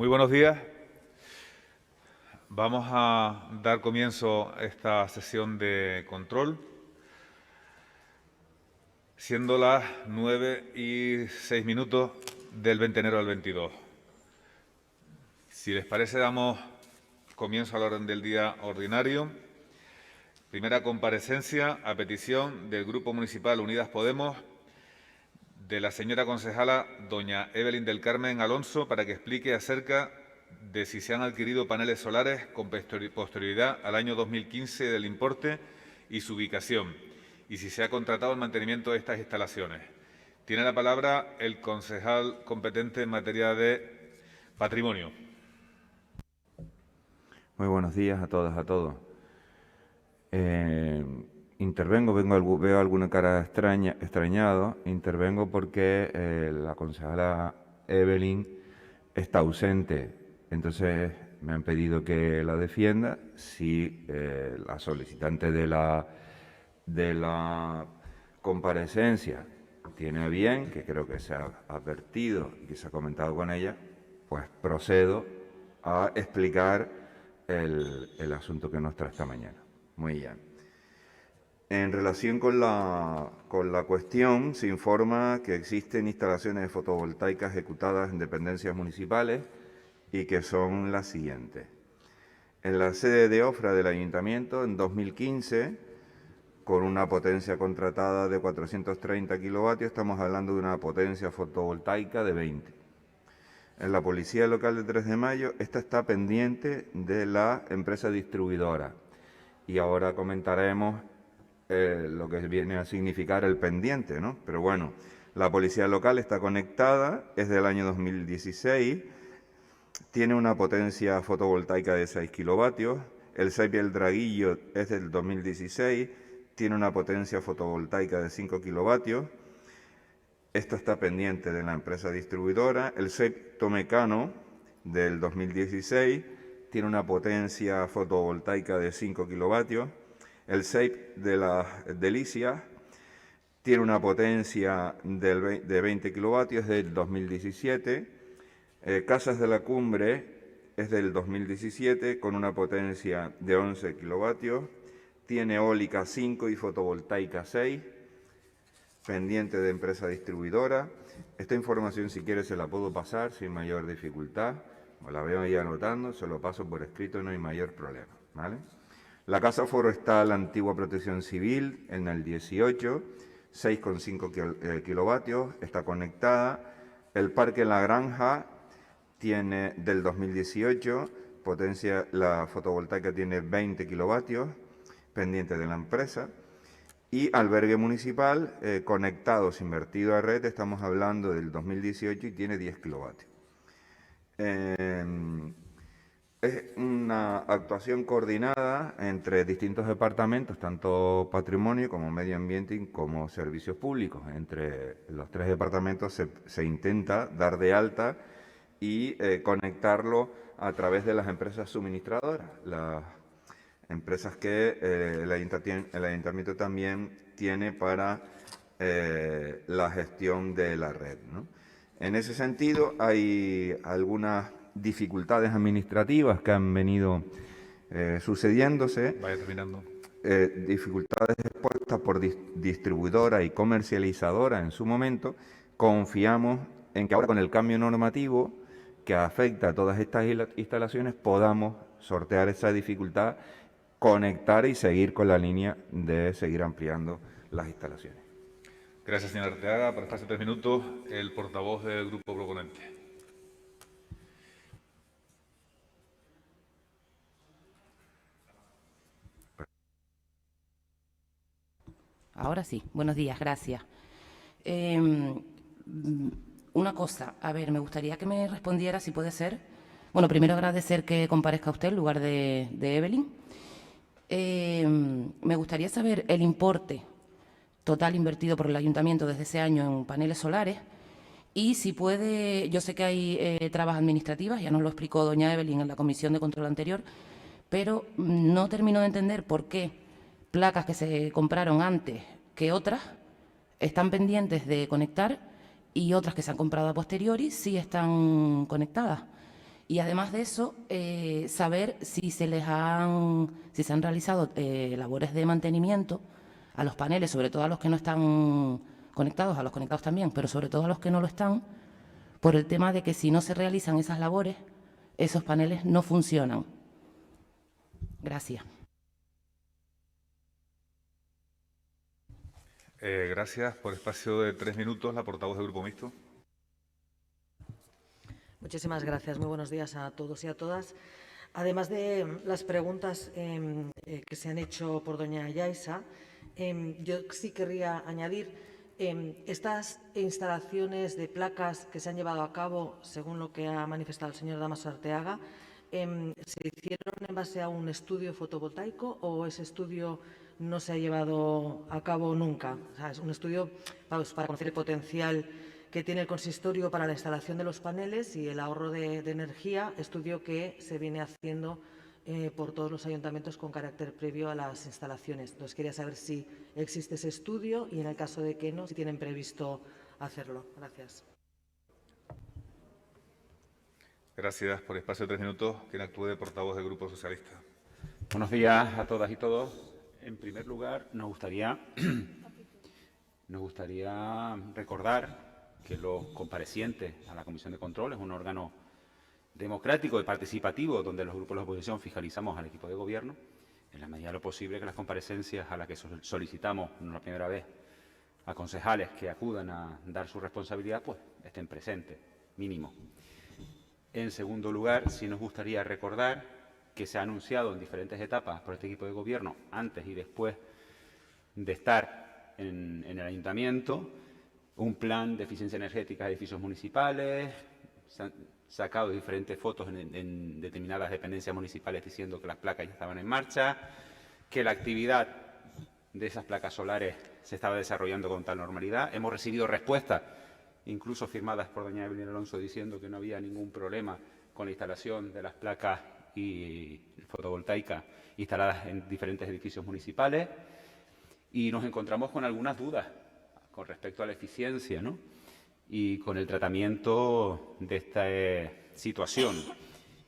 Muy buenos días. Vamos a dar comienzo a esta sesión de control, siendo las 9:06 del 20 de enero del 22. Si les parece, damos comienzo al orden del día ordinario. Primera comparecencia a petición del Grupo Municipal Unidas Podemos de la señora concejala doña Evelyn del Carmen Alonso para que explique acerca de si se han adquirido paneles solares con posterioridad al año 2015 del importe y su ubicación, y si se ha contratado el mantenimiento de estas instalaciones. Tiene la palabra el concejal competente en materia de patrimonio. Muy buenos días a todas, a todos. Intervengo, veo alguna cara extrañado, intervengo porque la concejala Evelyn está ausente, entonces me han pedido que la defienda. Si la solicitante de la comparecencia tiene a bien, que creo que se ha advertido y que se ha comentado con ella, pues procedo a explicar el asunto que nos trae esta mañana. Muy bien. En relación con la cuestión, se informa que existen instalaciones fotovoltaicas ejecutadas en dependencias municipales y que son las siguientes. En la sede de Ofra del Ayuntamiento, en 2015, con una potencia contratada de 430 kilovatios, estamos hablando de una potencia fotovoltaica de 20. En la Policía Local de 3 de Mayo, esta está pendiente de la empresa distribuidora. Y ahora comentaremos lo que viene a significar el pendiente, ¿no? Pero bueno, la Policía Local está conectada, es del año 2016, tiene una potencia fotovoltaica de 6 kilovatios, el CEIP El Draguillo es del 2016, tiene una potencia fotovoltaica de 5 kilovatios, esto está pendiente de la empresa distribuidora. El CEIP Tomecano del 2016 tiene una potencia fotovoltaica de 5 kilovatios. El CEIP de las Delicias tiene una potencia de 20 kilovatios, es del 2017. Casas de la Cumbre es del 2017 con una potencia de 11 kilovatios. Tiene eólica 5 y fotovoltaica 6, pendiente de empresa distribuidora. Esta información, si quiere, se la puedo pasar sin mayor dificultad. La veo ahí anotando, se lo paso por escrito, no hay mayor problema, ¿vale? La Casa Forestal Antigua Protección Civil en el 18, 6,5 kilovatios, está conectada. El Parque La Granja tiene del 2018, potencia, la fotovoltaica tiene 20 kilovatios, pendiente de la empresa. Y albergue municipal conectados, invertido a red, estamos hablando del 2018 y tiene 10 kilovatios. Es una actuación coordinada entre distintos departamentos, tanto patrimonio como medio ambiente como servicios públicos. Entre los 3 departamentos se intenta dar de alta y conectarlo a través de las empresas suministradoras, las empresas que el ayuntamiento también tiene para la gestión de la red, ¿no? En ese sentido, hay algunas dificultades administrativas que han venido sucediéndose. Vaya terminando. Dificultades expuestas por distribuidora y comercializadora en su momento. Confiamos en que ahora, con el cambio normativo que afecta a todas estas instalaciones, podamos sortear esa dificultad, conectar y seguir con la línea de seguir ampliando las instalaciones. Gracias, señor Arteaga. Por estos 3 minutos, el portavoz del grupo proponente. Ahora sí, buenos días, gracias. Una cosa, a ver, me gustaría que me respondiera, si puede ser. Bueno, primero agradecer que comparezca usted en lugar de Evelyn. Me gustaría saber el importe total invertido por el ayuntamiento desde ese año en paneles solares y si puede, yo sé que hay trabas administrativas, ya nos lo explicó doña Evelyn en la comisión de control anterior, pero no termino de entender por qué placas que se compraron antes que otras están pendientes de conectar y otras que se han comprado a posteriori sí están conectadas. Y además de eso, saber si se han realizado labores de mantenimiento a los paneles, sobre todo a los que no están conectados, a los conectados también, pero sobre todo a los que no lo están, por el tema de que si no se realizan esas labores, esos paneles no funcionan. Gracias. Gracias. Por espacio de 3 minutos, la portavoz del Grupo Mixto. Muchísimas gracias. Muy buenos días a todos y a todas. Además de las preguntas que se han hecho por doña Yaiza, yo sí querría añadir estas instalaciones de placas que se han llevado a cabo, según lo que ha manifestado el señor Dámaso Arteaga, ¿se hicieron en base a un estudio fotovoltaico o ese estudio no se ha llevado a cabo nunca? O sea, es un estudio para conocer el potencial que tiene el consistorio para la instalación de los paneles y el ahorro de energía, estudio que se viene haciendo por todos los ayuntamientos con carácter previo a las instalaciones. Entonces, quería saber si existe ese estudio y, en el caso de que no, si tienen previsto hacerlo. Gracias. Gracias. Por espacio de 3 minutos, quien actúe de portavoz del Grupo Socialista. Buenos días a todas y todos. En primer lugar, nos gustaría recordar que los comparecientes a la Comisión de Control es un órgano democrático y participativo donde los grupos de la oposición fiscalizamos al equipo de gobierno en la medida de lo posible que las comparecencias a las que solicitamos, no la primera vez, a concejales que acudan a dar su responsabilidad, pues estén presentes, mínimo. En segundo lugar, sí nos gustaría recordar que se ha anunciado en diferentes etapas por este equipo de gobierno, antes y después de estar en el ayuntamiento, un plan de eficiencia energética de edificios municipales. Se han sacado diferentes fotos en determinadas dependencias municipales diciendo que las placas ya estaban en marcha, que la actividad de esas placas solares se estaba desarrollando con tal normalidad. Hemos recibido respuestas, incluso firmadas por doña Evelyn Alonso, diciendo que no había ningún problema con la instalación de las placas y fotovoltaicas instaladas en diferentes edificios municipales. Y nos encontramos con algunas dudas con respecto a la eficiencia, ¿no?, y con el tratamiento de esta situación.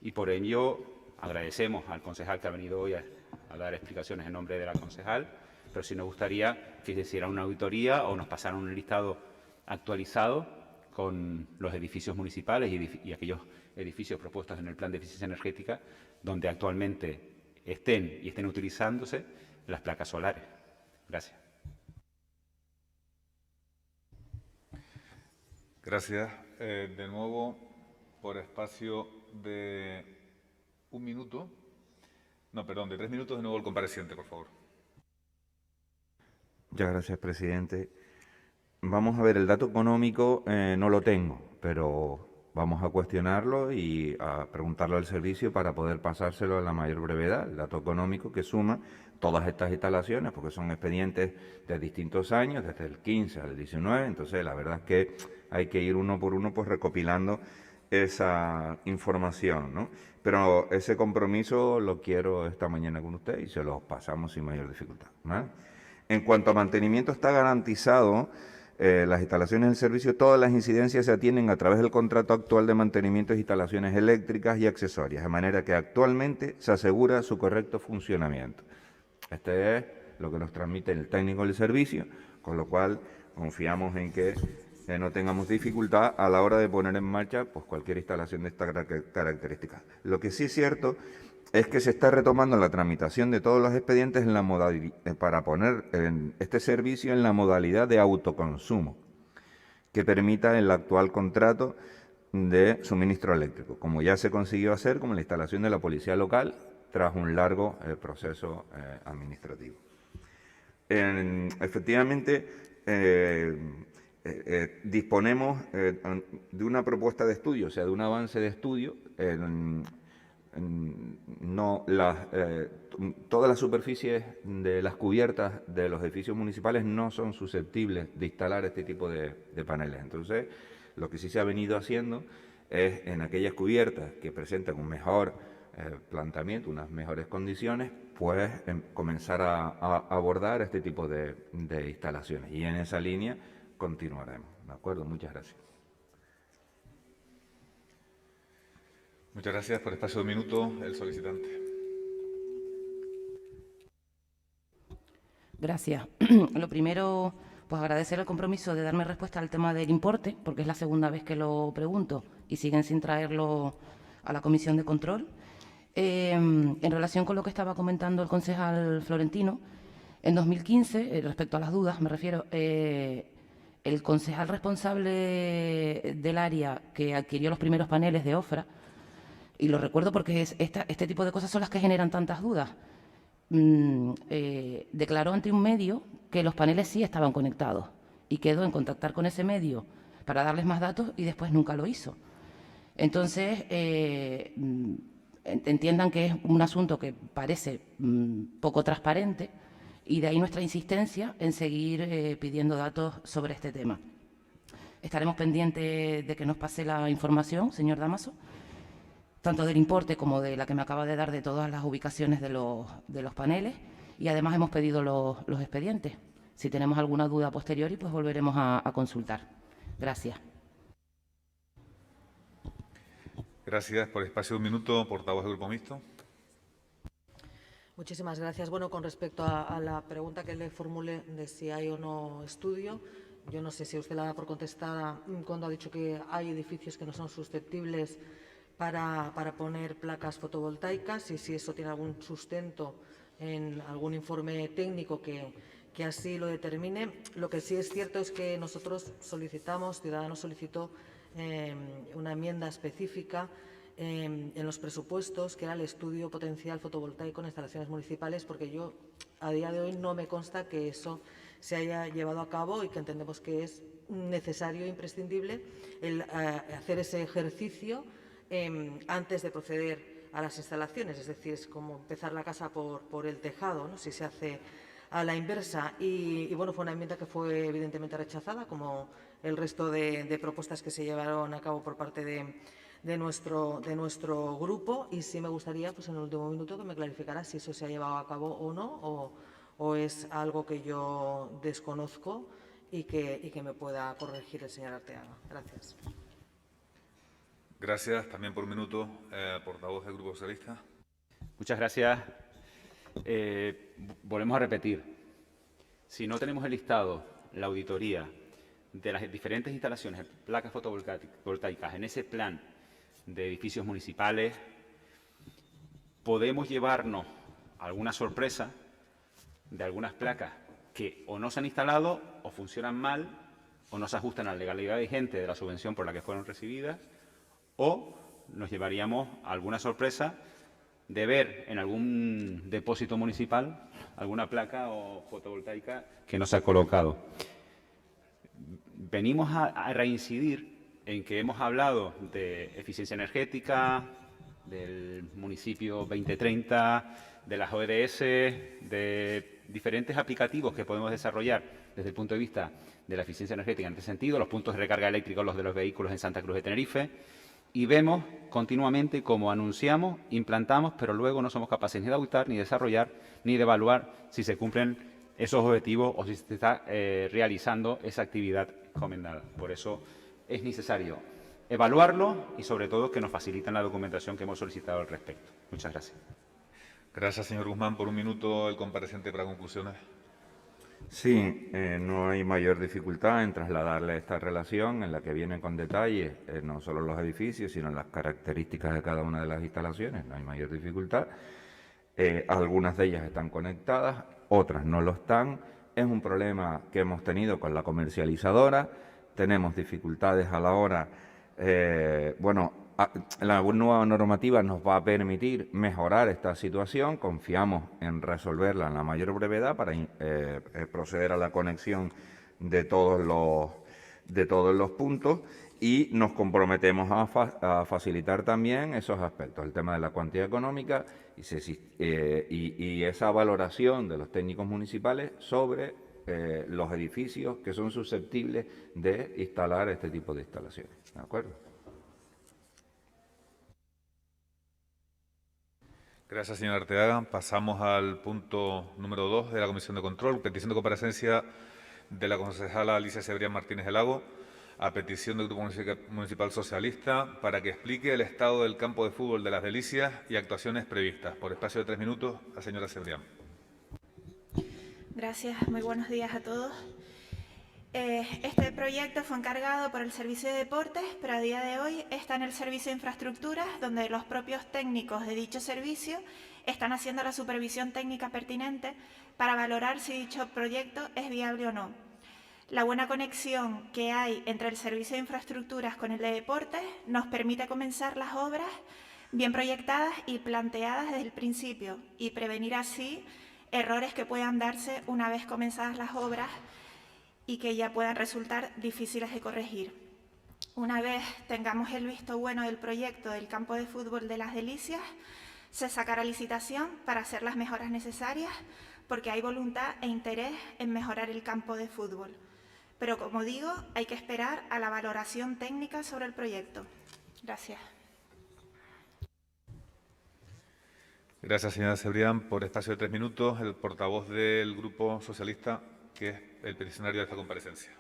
Y por ello agradecemos al concejal que ha venido hoy a dar explicaciones en nombre de la concejal, pero sí nos gustaría que se hiciera una auditoría o nos pasaran un listado actualizado con los edificios municipales y aquellos edificios propuestos en el plan de eficiencia energética donde actualmente estén utilizándose las placas solares. Gracias. Gracias. De nuevo, por espacio de 1 minuto. No, perdón, de 3 minutos, de nuevo el compareciente, por favor. Muchas gracias, presidente. Vamos a ver, el dato económico no lo tengo, pero vamos a cuestionarlo y a preguntarlo al servicio para poder pasárselo a la mayor brevedad. El dato económico que suma todas estas instalaciones, porque son expedientes de distintos años, desde el 15 al 19, entonces la verdad es que hay que ir uno por uno pues recopilando esa información, ¿no? Pero ese compromiso lo quiero esta mañana con usted y se lo pasamos sin mayor dificultad, ¿vale? En cuanto a mantenimiento, está garantizado las instalaciones del servicio, todas las incidencias se atienden a través del contrato actual de mantenimiento de instalaciones eléctricas y accesorias, de manera que actualmente se asegura su correcto funcionamiento. Este es lo que nos transmite el técnico del servicio, con lo cual confiamos en que no tengamos dificultad a la hora de poner en marcha pues, cualquier instalación de esta característica. Lo que sí es cierto es que se está retomando la tramitación de todos los expedientes en la para poner este servicio en la modalidad de autoconsumo, que permita el actual contrato de suministro eléctrico, como ya se consiguió hacer con la instalación de la policía local tras un largo proceso administrativo. Efectivamente, disponemos de una propuesta de estudio, o sea, de un avance de estudio. Todas las superficies de las cubiertas de los edificios municipales no son susceptibles de instalar este tipo de paneles. Entonces, lo que sí se ha venido haciendo es, en aquellas cubiertas que presentan un mejor planteamiento, unas mejores condiciones, pues comenzar a abordar este tipo de instalaciones. Y en esa línea continuaremos. ¿De acuerdo? Muchas gracias. Muchas gracias. Por espacio de un minuto, el solicitante. Gracias. Lo primero, pues agradecer el compromiso de darme respuesta al tema del importe, porque es la segunda vez que lo pregunto y siguen sin traerlo a la Comisión de Control. En relación con lo que estaba comentando el concejal Florentino, en 2015, respecto a las dudas, me refiero, el concejal responsable del área que adquirió los primeros paneles de Ofra, y lo recuerdo porque este tipo de cosas son las que generan tantas dudas, declaró ante un medio que los paneles sí estaban conectados y quedó en contactar con ese medio para darles más datos y después nunca lo hizo. Entonces, entiendan que es un asunto que parece poco transparente y de ahí nuestra insistencia en seguir pidiendo datos sobre este tema. Estaremos pendientes de que nos pase la información, señor Dámaso, tanto del importe como de la que me acaba de dar de todas las ubicaciones de los paneles, y además hemos pedido los expedientes. Si tenemos alguna duda posteriori, pues volveremos a consultar. Gracias. Gracias. Por espacio de un minuto, portavoz del Grupo Mixto. Muchísimas gracias. Bueno, con respecto a la pregunta que le formule de si hay o no estudio, yo no sé si usted la da por contestada cuando ha dicho que hay edificios que no son susceptibles para poner placas fotovoltaicas y si eso tiene algún sustento en algún informe técnico que así lo determine. Lo que sí es cierto es que nosotros solicitamos, Ciudadanos solicitó una enmienda específica en los presupuestos, que era el estudio potencial fotovoltaico en instalaciones municipales, porque yo a día de hoy no me consta que eso se haya llevado a cabo y que entendemos que es necesario e imprescindible el hacer ese ejercicio antes de proceder a las instalaciones. Es decir, es como empezar la casa por el tejado, ¿no?, si se hace a la inversa. Y bueno, fue una enmienda que fue evidentemente rechazada, como el resto de propuestas que se llevaron a cabo por parte de nuestro grupo, y sí me gustaría, pues en el último minuto, que me clarificara si eso se ha llevado a cabo o no, o es algo que yo desconozco y que me pueda corregir el señor Arteaga. Gracias. Gracias. También por un minuto, portavoz del Grupo Socialista. Muchas gracias. Volvemos a repetir. Si no tenemos el listado, la auditoría de las diferentes instalaciones de placas fotovoltaicas en ese plan de edificios municipales, podemos llevarnos alguna sorpresa de algunas placas que o no se han instalado o funcionan mal o no se ajustan a la legalidad vigente de la subvención por la que fueron recibidas, o nos llevaríamos alguna sorpresa de ver en algún depósito municipal alguna placa o fotovoltaica que no se ha colocado. Venimos a reincidir en que hemos hablado de eficiencia energética, del municipio 2030, de las ODS, de diferentes aplicativos que podemos desarrollar desde el punto de vista de la eficiencia energética en este sentido, los puntos de recarga eléctrica, los de los vehículos en Santa Cruz de Tenerife, y vemos continuamente cómo anunciamos, implantamos, pero luego no somos capaces ni de auditar, ni de desarrollar, ni de evaluar si se cumplen esos objetivos o si se está realizando esa actividad encomendada. Por eso es necesario evaluarlo y, sobre todo, que nos faciliten la documentación que hemos solicitado al respecto. Muchas gracias. Gracias, señor Guzmán. Por un minuto, el compareciente para conclusiones. Sí, no hay mayor dificultad en trasladarle esta relación en la que vienen con detalle no solo los edificios, sino las características de cada una de las instalaciones. No hay mayor dificultad. Algunas de ellas están conectadas, otras no lo están. Es un problema que hemos tenido con la comercializadora. Tenemos dificultades a la hora, la nueva normativa nos va a permitir mejorar esta situación. Confiamos en resolverla en la mayor brevedad para proceder a la conexión de todos los puntos, y nos comprometemos a facilitar también esos aspectos, el tema de la cuantía económica y esa valoración de los técnicos municipales sobre los edificios que son susceptibles de instalar este tipo de instalaciones. ¿De acuerdo? Gracias, señor Arteaga. Pasamos al punto número 2 de la Comisión de Control, petición de comparecencia de la concejala Alicia Cebrián Martínez del Lago a petición del Grupo Municipal Socialista, para que explique el estado del campo de fútbol de Las Delicias y actuaciones previstas. Por espacio de 3 minutos, la señora Cebrián. Gracias, muy buenos días a todos. Este proyecto fue encargado por el Servicio de Deportes, pero a día de hoy está en el Servicio de Infraestructuras, donde los propios técnicos de dicho servicio están haciendo la supervisión técnica pertinente para valorar si dicho proyecto es viable o no. La buena conexión que hay entre el Servicio de Infraestructuras con el de Deportes nos permite comenzar las obras bien proyectadas y planteadas desde el principio y prevenir así errores que puedan darse una vez comenzadas las obras y que ya puedan resultar difíciles de corregir. Una vez tengamos el visto bueno del proyecto del campo de fútbol de Las Delicias, se sacará licitación para hacer las mejoras necesarias porque hay voluntad e interés en mejorar el campo de fútbol. Pero, como digo, hay que esperar a la valoración técnica sobre el proyecto. Gracias. Gracias, señora Cebrián. Por espacio de 3 minutos, el portavoz del Grupo Socialista, que es el peticionario de esta comparecencia.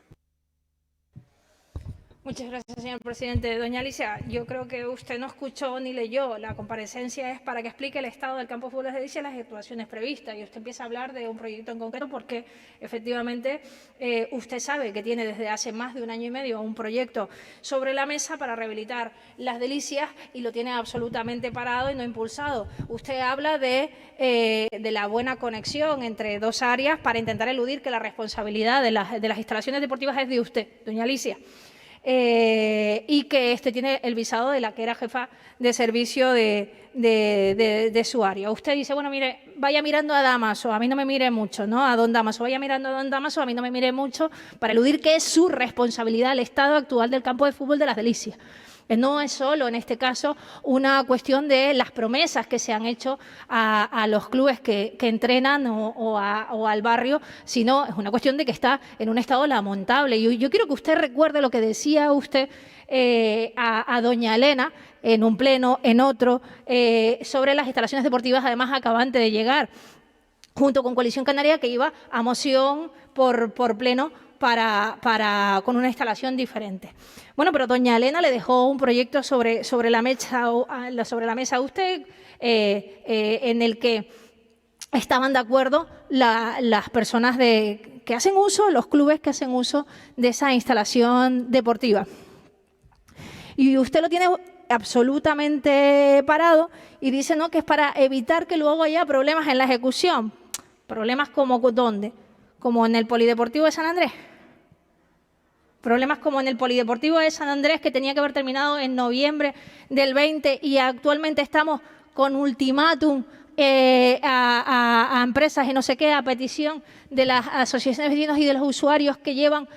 Muchas gracias, señor presidente. Doña Alicia, yo creo que usted no escuchó ni leyó. La comparecencia es para que explique el estado del campo de fútbol de Las Delicias y las actuaciones previstas. Y usted empieza a hablar de un proyecto en concreto porque, efectivamente, usted sabe que tiene desde hace más de 1 año y medio un proyecto sobre la mesa para rehabilitar Las Delicias y lo tiene absolutamente parado y no impulsado. Usted habla de la buena conexión entre 2 áreas para intentar eludir que la responsabilidad de las instalaciones deportivas es de usted, doña Alicia. Y que tiene el visado de la que era jefa de servicio de su área. Usted dice, bueno, mire, vaya mirando a Dámaso, a mí no me mire mucho, ¿no? A don Dámaso, vaya mirando a don Dámaso, a mí no me mire mucho, para eludir que es su responsabilidad el estado actual del campo de fútbol de Las Delicias. No es solo, en este caso, una cuestión de las promesas que se han hecho a los clubes que entrenan o al barrio, sino es una cuestión de que está en un estado lamentable. Y yo quiero que usted recuerde lo que decía usted a doña Elena en un pleno, en otro, sobre las instalaciones deportivas, además acabante de llegar, junto con Coalición Canaria, que iba a moción por pleno con una instalación diferente. Bueno, pero doña Elena le dejó un proyecto sobre la mesa a usted en el que estaban de acuerdo las personas que hacen uso, los clubes que hacen uso de esa instalación deportiva. Y usted lo tiene absolutamente parado y dice, ¿no?, que es para evitar que luego haya problemas en la ejecución. ¿Problemas como dónde? ¿Como en el Polideportivo de San Andrés? Problemas como en el Polideportivo de San Andrés, que tenía que haber terminado en noviembre del 20 y actualmente estamos con ultimátum a empresas y no sé qué, a petición de las asociaciones de vecinos y de los usuarios que llevan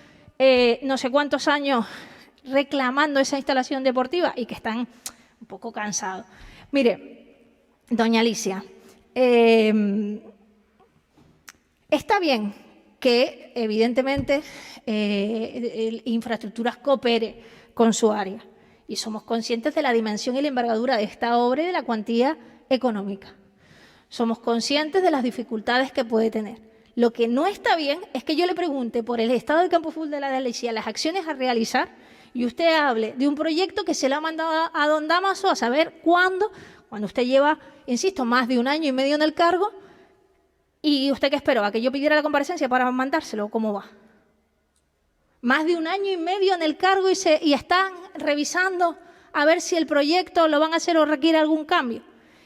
no sé cuántos años reclamando esa instalación deportiva y que están un poco cansados. Mire, doña Alicia, está bien que, evidentemente, Infraestructuras coopere con su área. Y somos conscientes de la dimensión y la envergadura de esta obra y de la cuantía económica. Somos conscientes de las dificultades que puede tener. Lo que no está bien es que yo le pregunte por el estado del campo de fútbol de Las Delicias, las acciones a realizar, y usted hable de un proyecto que se le ha mandado a don Dámaso a saber cuándo, cuando usted lleva, insisto, más de 1 año y medio en el cargo. ¿Y usted qué esperó? ¿A que yo pidiera la comparecencia para mandárselo? ¿Cómo va? Más de 1 año y medio en el cargo y están revisando a ver si el proyecto lo van a hacer o requiere algún cambio.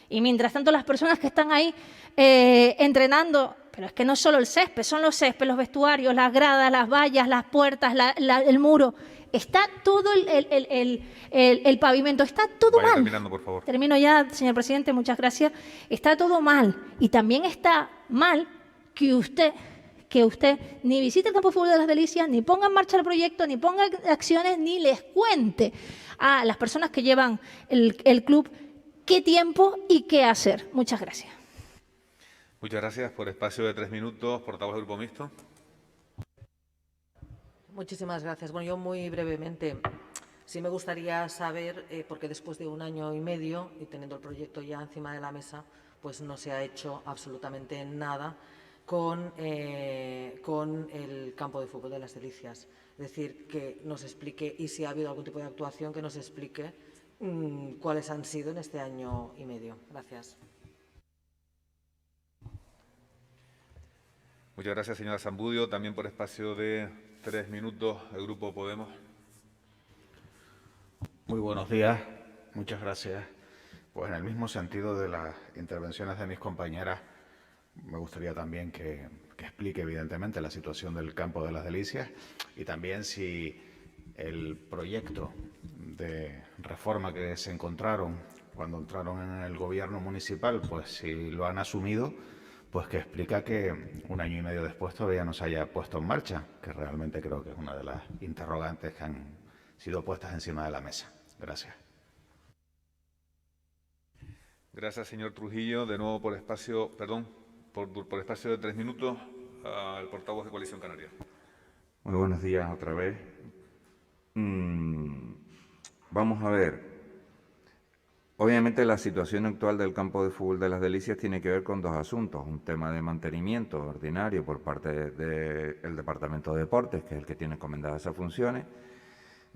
Y mientras tanto las personas que están ahí entrenando, pero es que no solo el césped, son los céspedes, los vestuarios, las gradas, las vallas, las puertas, el muro. Está todo el pavimento, está todo Vaya mal. terminando, por favor. Termino ya, señor presidente, muchas gracias. Está todo mal. Y también está mal que usted ni visite el campo de fútbol de Las Delicias, ni ponga en marcha el proyecto, ni ponga acciones, ni les cuente a las personas que llevan el club qué tiempo y qué hacer. Muchas gracias. Muchas gracias. Por espacio de 3 minutos, portavoz del Grupo Mixto. Muchísimas gracias. Bueno, yo muy brevemente, sí me gustaría saber, porque después de 1 año y medio y teniendo el proyecto ya encima de la mesa, pues no se ha hecho absolutamente nada con el campo de fútbol de Las Delicias. decir, que nos explique, y si ha habido algún tipo de actuación, que nos explique cuáles han sido en este año y medio. Gracias. Muchas gracias, señora Zambudio. También por espacio de 3 minutos, el Grupo Podemos. Muy buenos días. Muchas gracias. Pues en el mismo sentido de las intervenciones de mis compañeras, me gustaría también que explique evidentemente la situación del Campo de las Delicias y también si el proyecto de reforma que se encontraron cuando entraron en el gobierno municipal, pues si lo han asumido, pues que explica que 1 año y medio después todavía no se haya puesto en marcha, que realmente creo que es una de las interrogantes que han sido puestas encima de la mesa. Gracias. Gracias, señor Trujillo. De nuevo por espacio, por espacio de 3 minutos, al portavoz de Coalición Canaria. Muy buenos días otra vez. Vamos a ver. Obviamente la situación actual del campo de fútbol de las Delicias tiene que ver con 2 asuntos. Un tema de mantenimiento ordinario por parte del Departamento de Deportes, que es el que tiene encomendadas esas funciones,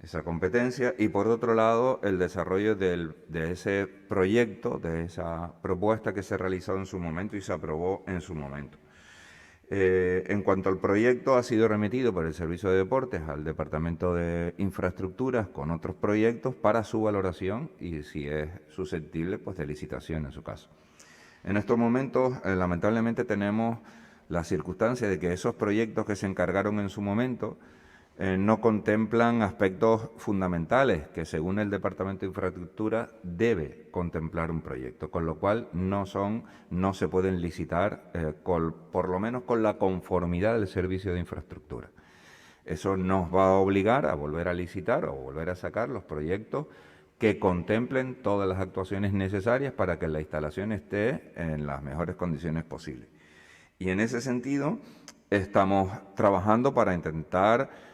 esa competencia, y por otro lado el desarrollo de ese proyecto, de esa propuesta que se realizó en su momento y se aprobó en su momento. En cuanto al proyecto, ha sido remitido por el Servicio de Deportes al Departamento de Infraestructuras con otros proyectos para su valoración y, si es susceptible, pues de licitación en su caso. En estos momentos, lamentablemente, tenemos la circunstancia de que esos proyectos que se encargaron en su momento no contemplan aspectos fundamentales que, según el Departamento de Infraestructura, debe contemplar un proyecto, con lo cual no se pueden licitar, por lo menos con la conformidad del Servicio de Infraestructura. Eso nos va a obligar a volver a licitar o volver a sacar los proyectos que contemplen todas las actuaciones necesarias para que la instalación esté en las mejores condiciones posibles. Y en ese sentido, estamos trabajando para intentar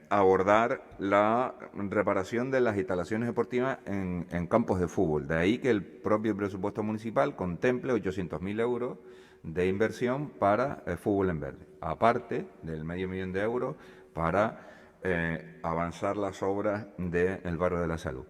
abordar la reparación de las instalaciones deportivas en campos de fútbol. De ahí que el propio presupuesto municipal contemple 800.000 euros de inversión para fútbol en verde, aparte del $500.000 de euros para avanzar las obras del barrio de la Salud.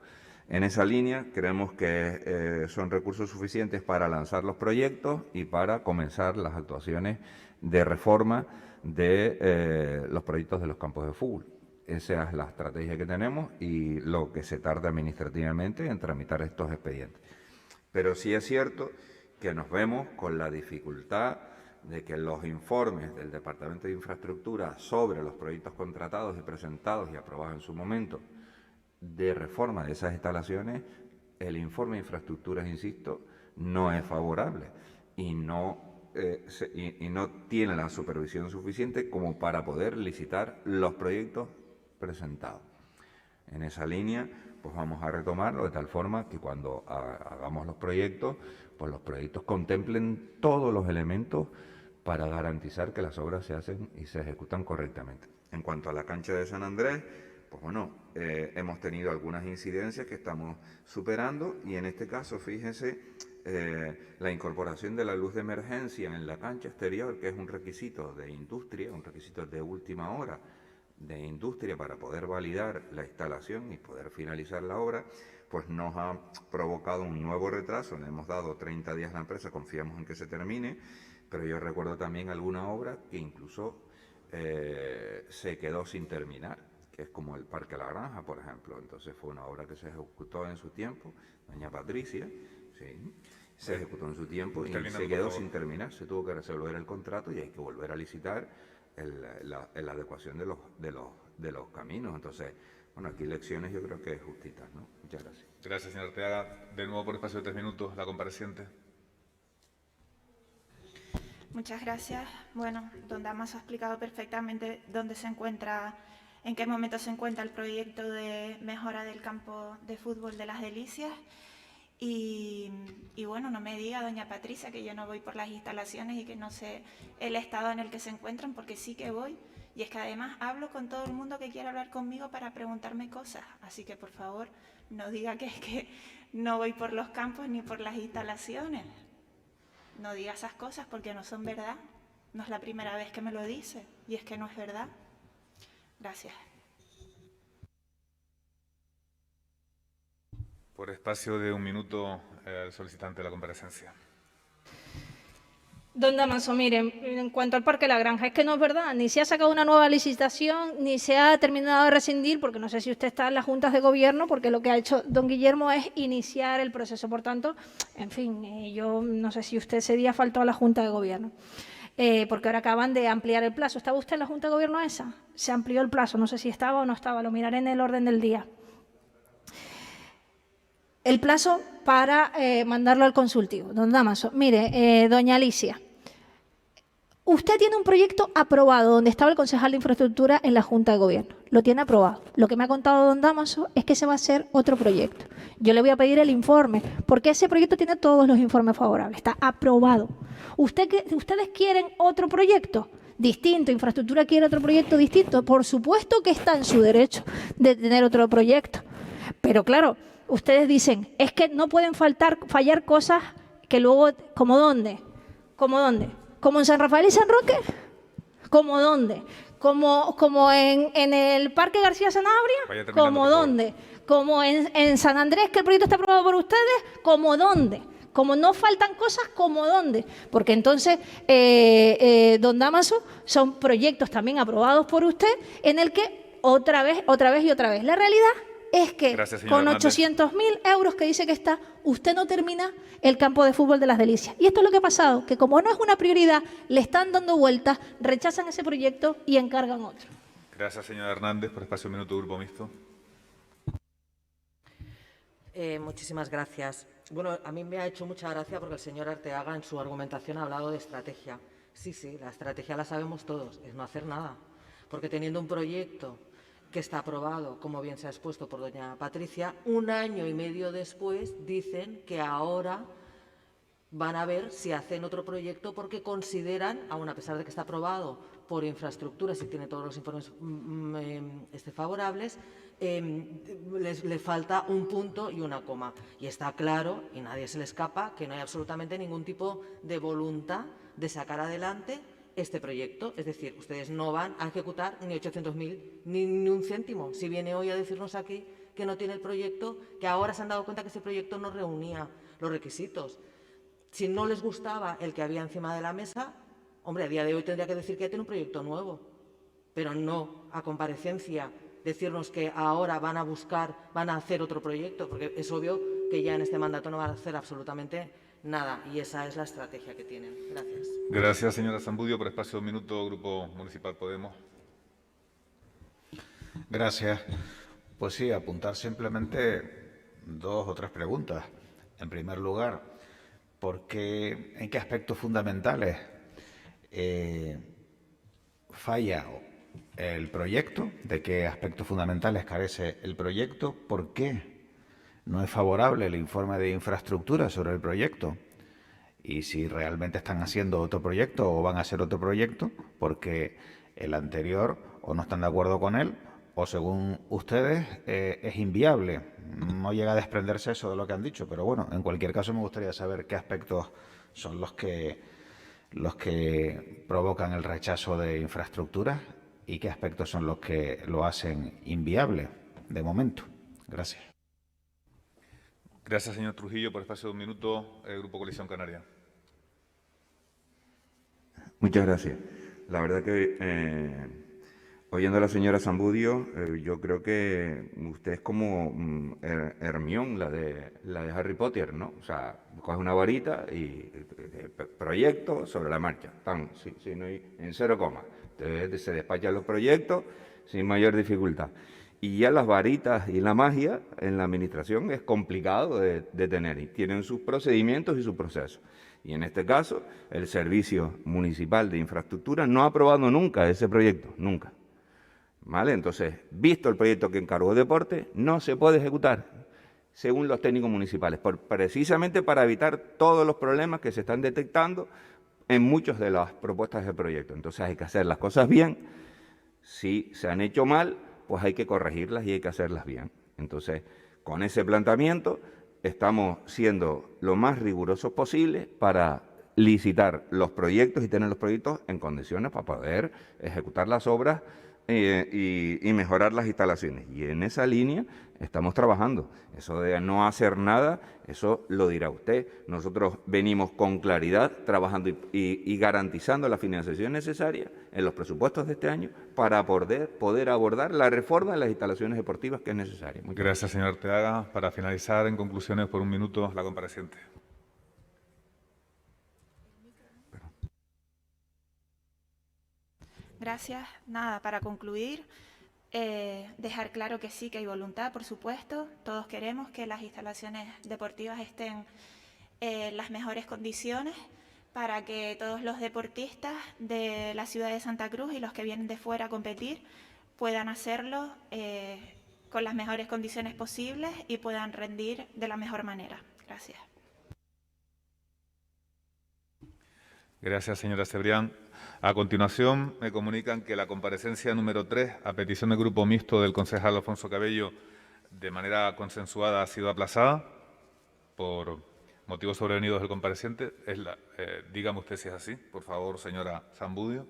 En esa línea creemos que son recursos suficientes para lanzar los proyectos y para comenzar las actuaciones de reforma de los proyectos de los campos de fútbol. Esa es la estrategia que tenemos y lo que se tarda administrativamente en tramitar estos expedientes. Pero sí es cierto que nos vemos con la dificultad de que los informes del Departamento de Infraestructura sobre los proyectos contratados y presentados y aprobados en su momento de reforma de esas instalaciones, el informe de infraestructuras, insisto, no es favorable y no tiene la supervisión suficiente como para poder licitar los proyectos presentados. En esa línea, pues vamos a retomarlo de tal forma que cuando hagamos los proyectos, pues los proyectos contemplen todos los elementos para garantizar que las obras se hacen y se ejecutan correctamente. En cuanto a la cancha de San Andrés, pues bueno, hemos tenido algunas incidencias que estamos superando y en este caso, fíjense, la incorporación de la luz de emergencia en la cancha exterior, que es un requisito de industria, un requisito de última hora de industria para poder validar la instalación y poder finalizar la obra, pues nos ha provocado un nuevo retraso. Le hemos dado 30 días a la empresa, confiamos en que se termine, pero yo recuerdo también alguna obra que incluso se quedó sin terminar, que es como el Parque La Granja, por ejemplo. Entonces fue una obra que se ejecutó en su tiempo, doña Patricia, sí, se ejecutó en su tiempo y se quedó sin terminar, se tuvo que resolver el contrato y hay que volver a licitar la adecuación de los caminos. Entonces, bueno, aquí lecciones yo creo que justitas, ¿no? Muchas gracias. Gracias, señor Arteaga. De nuevo por espacio de 3 minutos, la compareciente. Muchas gracias. Bueno, don Damaso ha explicado perfectamente dónde se encuentra, en qué momento se encuentra el proyecto de mejora del campo de fútbol de las Delicias. Y bueno, no me diga, doña Patricia, que yo no voy por las instalaciones y que no sé el estado en el que se encuentran, porque sí que voy. Y es que además hablo con todo el mundo que quiera hablar conmigo para preguntarme cosas. Así que, por favor, no diga que es que no voy por los campos ni por las instalaciones. No diga esas cosas porque no son verdad. No es la primera vez que me lo dice y es que no es verdad. Gracias. Por espacio de un minuto, el solicitante de la comparecencia. Don Damaso, miren, en cuanto al Parque La Granja, es que no es verdad, ni se ha sacado una nueva licitación, ni se ha terminado de rescindir, porque no sé si usted está en las juntas de gobierno, porque lo que ha hecho don Guillermo es iniciar el proceso. Por tanto, en fin, yo no sé si usted ese día faltó a la junta de gobierno, porque ahora acaban de ampliar el plazo. ¿Estaba usted en la junta de gobierno esa? Se amplió el plazo, no sé si estaba o no estaba, lo miraré en el orden del día. El plazo para mandarlo al consultivo. Don Damaso, mire, doña Alicia, usted tiene un proyecto aprobado donde estaba el concejal de infraestructura en la Junta de Gobierno. Lo tiene aprobado. Lo que me ha contado don Damaso es que se va a hacer otro proyecto. Yo le voy a pedir el informe, porque ese proyecto tiene todos los informes favorables. Está aprobado. ¿Ustedes quieren otro proyecto distinto? ¿Infraestructura quiere otro proyecto distinto? Por supuesto que está en su derecho de tener otro proyecto. Pero claro, ustedes dicen, es que no pueden fallar cosas que luego, ¿como dónde? ¿Como dónde? ¿Como en San Rafael y San Roque? ¿Como dónde? ¿Como en el Parque García Sanabria? ¿Como dónde? ¿Como en San Andrés, que el proyecto está aprobado por ustedes? ¿Como dónde? Como no faltan cosas, ¿como dónde? Porque entonces, don Damaso, son proyectos también aprobados por usted en el que otra vez y otra vez. La realidad es que con 800.000 euros que dice que está, usted no termina el campo de fútbol de Las Delicias. Y esto es lo que ha pasado, que como no es una prioridad, le están dando vueltas, rechazan ese proyecto y encargan otro. Gracias, señora Hernández. Por espacio de un minuto, Grupo Mixto. Muchísimas gracias. Bueno, a mí me ha hecho mucha gracia porque el señor Arteaga en su argumentación ha hablado de estrategia. Sí, la estrategia la sabemos todos, es no hacer nada. Porque teniendo un proyecto que está aprobado, como bien se ha expuesto por doña Patricia, 1 año y medio después dicen que ahora van a ver si hacen otro proyecto porque consideran, aun a pesar de que está aprobado por infraestructuras y tiene todos los informes favorables, le falta un punto y una coma. Y está claro, y nadie se le escapa, que no hay absolutamente ningún tipo de voluntad de sacar adelante este proyecto. Es decir, ustedes no van a ejecutar ni 800.000 ni un céntimo. Si viene hoy a decirnos aquí que no tiene el proyecto, que ahora se han dado cuenta que ese proyecto no reunía los requisitos. Si no les gustaba el que había encima de la mesa, hombre, a día de hoy tendría que decir que tiene un proyecto nuevo, pero no a comparecencia decirnos que ahora van a hacer otro proyecto, porque es obvio que ya en este mandato no van a hacer absolutamente nada, y esa es la estrategia que tienen. Gracias. Gracias, señora Zambudio. Por espacio de un minuto, Grupo Municipal Podemos. Gracias. Pues sí, apuntar simplemente 2 o 3 preguntas. En primer lugar, ¿en qué aspectos fundamentales falla el proyecto? ¿De qué aspectos fundamentales carece el proyecto? ¿Por qué no es favorable el informe de infraestructura sobre el proyecto? Y si realmente están haciendo otro proyecto o van a hacer otro proyecto, porque el anterior o no están de acuerdo con él, o según ustedes es inviable. No llega a desprenderse eso de lo que han dicho, pero bueno, en cualquier caso me gustaría saber qué aspectos son los que provocan el rechazo de infraestructuras y qué aspectos son los que lo hacen inviable de momento. Gracias. Gracias, señor Trujillo. Por espacio de un minuto, Grupo Coalición Canaria. Muchas gracias. La verdad que, oyendo a la señora Zambudio, yo creo que usted es como Hermione, la de Harry Potter, ¿no? O sea, coge una varita y proyecto sobre la marcha. Sí, no hay, en 0 coma. Entonces se despachan los proyectos sin mayor dificultad. Y ya las varitas y la magia en la administración es complicado de tener y tienen sus procedimientos y sus procesos. Y en este caso, el Servicio Municipal de Infraestructura no ha aprobado nunca ese proyecto, nunca. ¿Vale? Entonces, visto el proyecto que encargó Deporte, no se puede ejecutar, según los técnicos municipales, precisamente para evitar todos los problemas que se están detectando en muchas de las propuestas del proyecto. Entonces, hay que hacer las cosas bien. Si se han hecho mal, pues hay que corregirlas y hay que hacerlas bien. Entonces, con ese planteamiento, estamos siendo lo más rigurosos posible para licitar los proyectos y tener los proyectos en condiciones para poder ejecutar las obras y mejorar las instalaciones. Y en esa línea estamos trabajando. Eso de no hacer nada, eso lo dirá usted. Nosotros venimos con claridad trabajando y garantizando la financiación necesaria en los presupuestos de este año para poder abordar la reforma de las instalaciones deportivas que es necesaria. Muchas Gracias, señor Arteaga. Para finalizar, en conclusiones, por un minuto, la compareciente. Gracias. Nada, para concluir, dejar claro que sí, que hay voluntad, por supuesto. Todos queremos que las instalaciones deportivas estén en las mejores condiciones para que todos los deportistas de la ciudad de Santa Cruz y los que vienen de fuera a competir puedan hacerlo con las mejores condiciones posibles y puedan rendir de la mejor manera. Gracias. Gracias, señora Cebrián. A continuación, me comunican que la comparecencia número 3, a petición del Grupo Mixto del concejal Alfonso Cabello, de manera consensuada, ha sido aplazada por motivos sobrevenidos del compareciente. Dígame usted si es así, por favor, señora Zambudio.